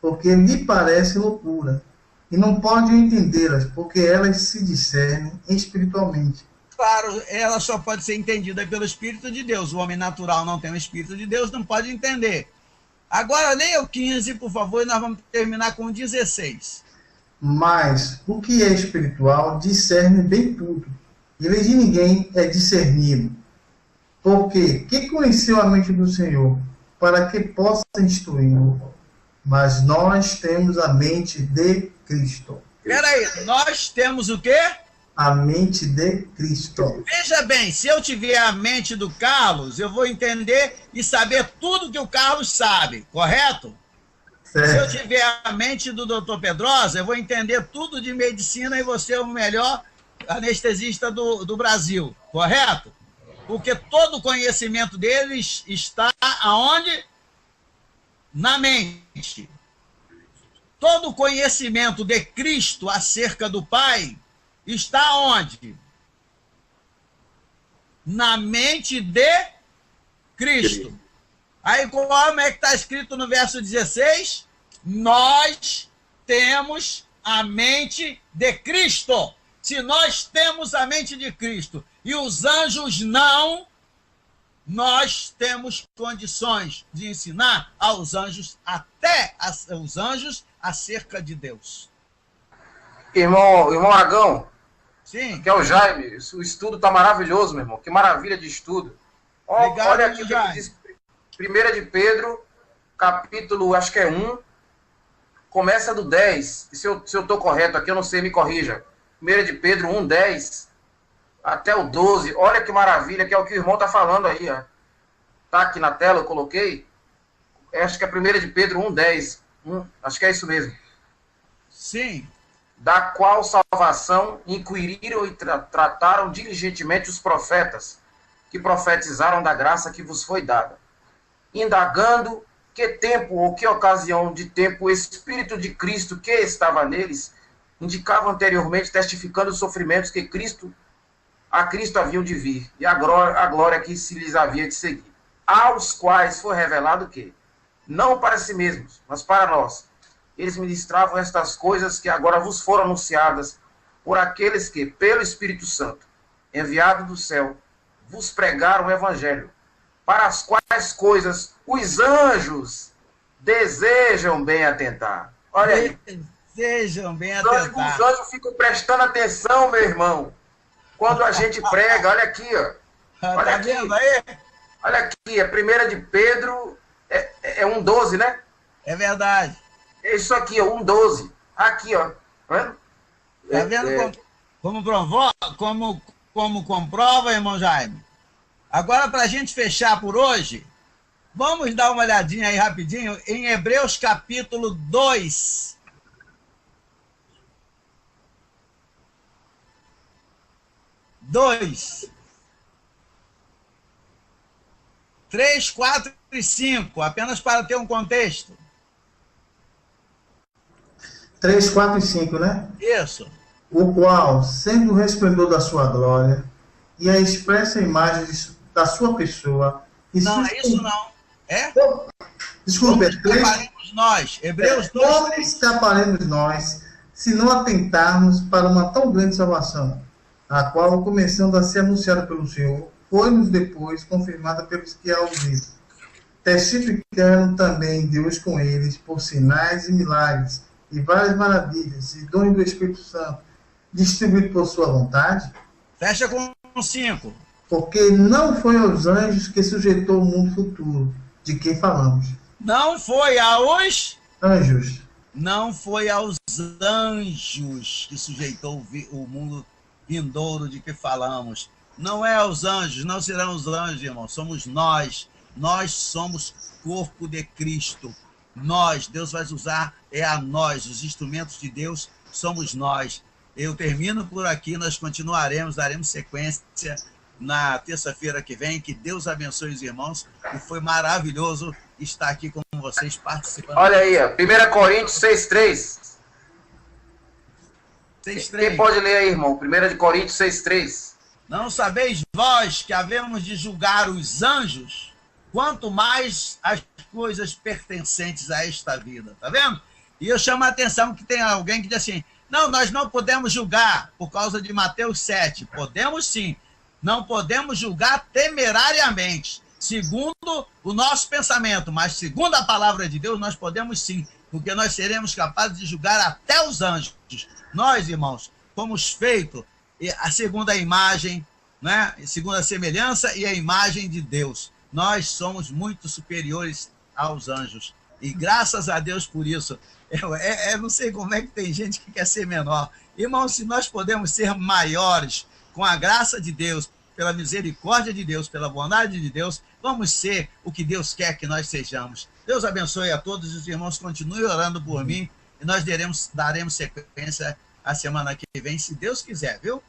porque lhe parece loucura, e não pode entendê-las, porque elas se discernem espiritualmente. Claro, ela só pode ser entendida pelo Espírito de Deus. O homem natural não tem o Espírito de Deus, não pode entender. Agora, leia o 15, por favor, e nós vamos terminar com o 16. Mas o que é espiritual discerne bem tudo, e de ninguém é discernido. Porque quem conheceu a mente do Senhor, para que possa instruí-lo? Mas nós temos a mente de Cristo. Peraí, nós temos o quê? A mente de Cristo. Veja bem, se eu tiver a mente do Carlos, eu vou entender e saber tudo que o Carlos sabe, correto? Certo. Se eu tiver a mente do Dr. Pedrosa, eu vou entender tudo de medicina e vou ser o melhor anestesista do Brasil, correto? Porque todo o conhecimento deles está aonde? Na mente. Todo o conhecimento de Cristo acerca do Pai está onde? Na mente de Cristo. Aí como é que está escrito no verso 16? Nós temos a mente de Cristo. Se nós temos a mente de Cristo e os anjos não, nós temos condições de ensinar aos anjos, até os anjos, acerca de Deus. Irmão Aragão, Sim. que é o Jaime, o estudo está maravilhoso, meu irmão. Que maravilha de estudo. Obrigado, olha aqui o que Jaime. diz 1 de Pedro, capítulo, acho que é 1, começa do 10. E se eu estou correto aqui, eu não sei, me corrija. 1 de Pedro 1, 10, até o 12. Olha que maravilha, que é o que o irmão está falando aí. Ó. Tá aqui na tela, eu coloquei. Acho que é 1 de Pedro 1, 10. Acho que é isso mesmo. Sim. Da qual salvação inquiriram e trataram diligentemente os profetas, que profetizaram da graça que vos foi dada, indagando que tempo ou que ocasião de tempo o Espírito de Cristo que estava neles indicava anteriormente, testificando os sofrimentos que a Cristo haviam de vir, e a glória que se lhes havia de seguir, aos quais foi revelado que, não para si mesmos, mas para nós, eles ministravam estas coisas que agora vos foram anunciadas por aqueles que, pelo Espírito Santo, enviado do céu, vos pregaram o Evangelho, para as quais coisas os anjos desejam bem atentar. Olha aí. Desejam bem Os atentar. anjos ficam prestando atenção, meu irmão, quando a gente prega. Olha aqui, ó. Olha Tá aqui. vendo aí? Olha aqui, a 1 de Pedro é 1,12, né? É verdade. É isso aqui, ó, 1,12. Aqui, ó. Tá vendo? Tá vendo como comprova, irmão Jaime? Agora, para a gente fechar por hoje, vamos dar uma olhadinha aí rapidinho em Hebreus capítulo 2. 2, 3, 4 e 5, apenas para ter um contexto. 3, 4 e 5, né? Isso. O qual, sendo o resplendor da sua glória e a expressa imagem da sua pessoa... E não, é isso não. É? Desculpe, como escaparemos nós? Hebreus 2, como escaparemos nós se não atentarmos para uma tão grande salvação, a qual, começando a ser anunciada pelo Senhor, foi-nos depois confirmada pelos que a ouviram, testificando também Deus com eles por sinais e milagres, e várias maravilhas, e dons do Espírito Santo, distribuído por sua vontade? Fecha com 5. Porque não foi aos anjos que sujeitou o mundo futuro, de quem falamos. Não foi aos anjos. Não foi aos anjos que sujeitou o mundo vindouro de que falamos. Não é aos anjos, não serão os anjos, irmão. Somos nós. Nós somos corpo de Cristo. Nós, Deus vai usar, é a nós. Os instrumentos de Deus somos nós. Eu termino por aqui, nós continuaremos, daremos sequência na terça-feira que vem. Que Deus abençoe os irmãos. E foi maravilhoso estar aqui com vocês participando. Olha aí, 1 Coríntios 6,3. Quem pode ler aí, irmão? 1 Coríntios 6,3. Não sabeis vós que havemos de julgar os anjos, quanto mais as coisas pertencentes a esta vida. Tá vendo? E eu chamo a atenção que tem alguém que diz assim, não, nós não podemos julgar por causa de Mateus 7. Podemos sim. Não podemos julgar temerariamente, segundo o nosso pensamento, mas segundo a palavra de Deus, nós podemos sim, porque nós seremos capazes de julgar até os anjos. Nós, irmãos, fomos feitos a segunda imagem, né? Segundo a semelhança e a imagem de Deus. Nós somos muito superiores aos anjos. E graças a Deus por isso. Eu não sei como é que tem gente que quer ser menor. Irmãos, se nós podemos ser maiores com a graça de Deus, pela misericórdia de Deus, pela bondade de Deus, vamos ser o que Deus quer que nós sejamos. Deus abençoe a todos e os irmãos continuem orando por mim e nós daremos sequência a semana que vem, se Deus quiser, viu?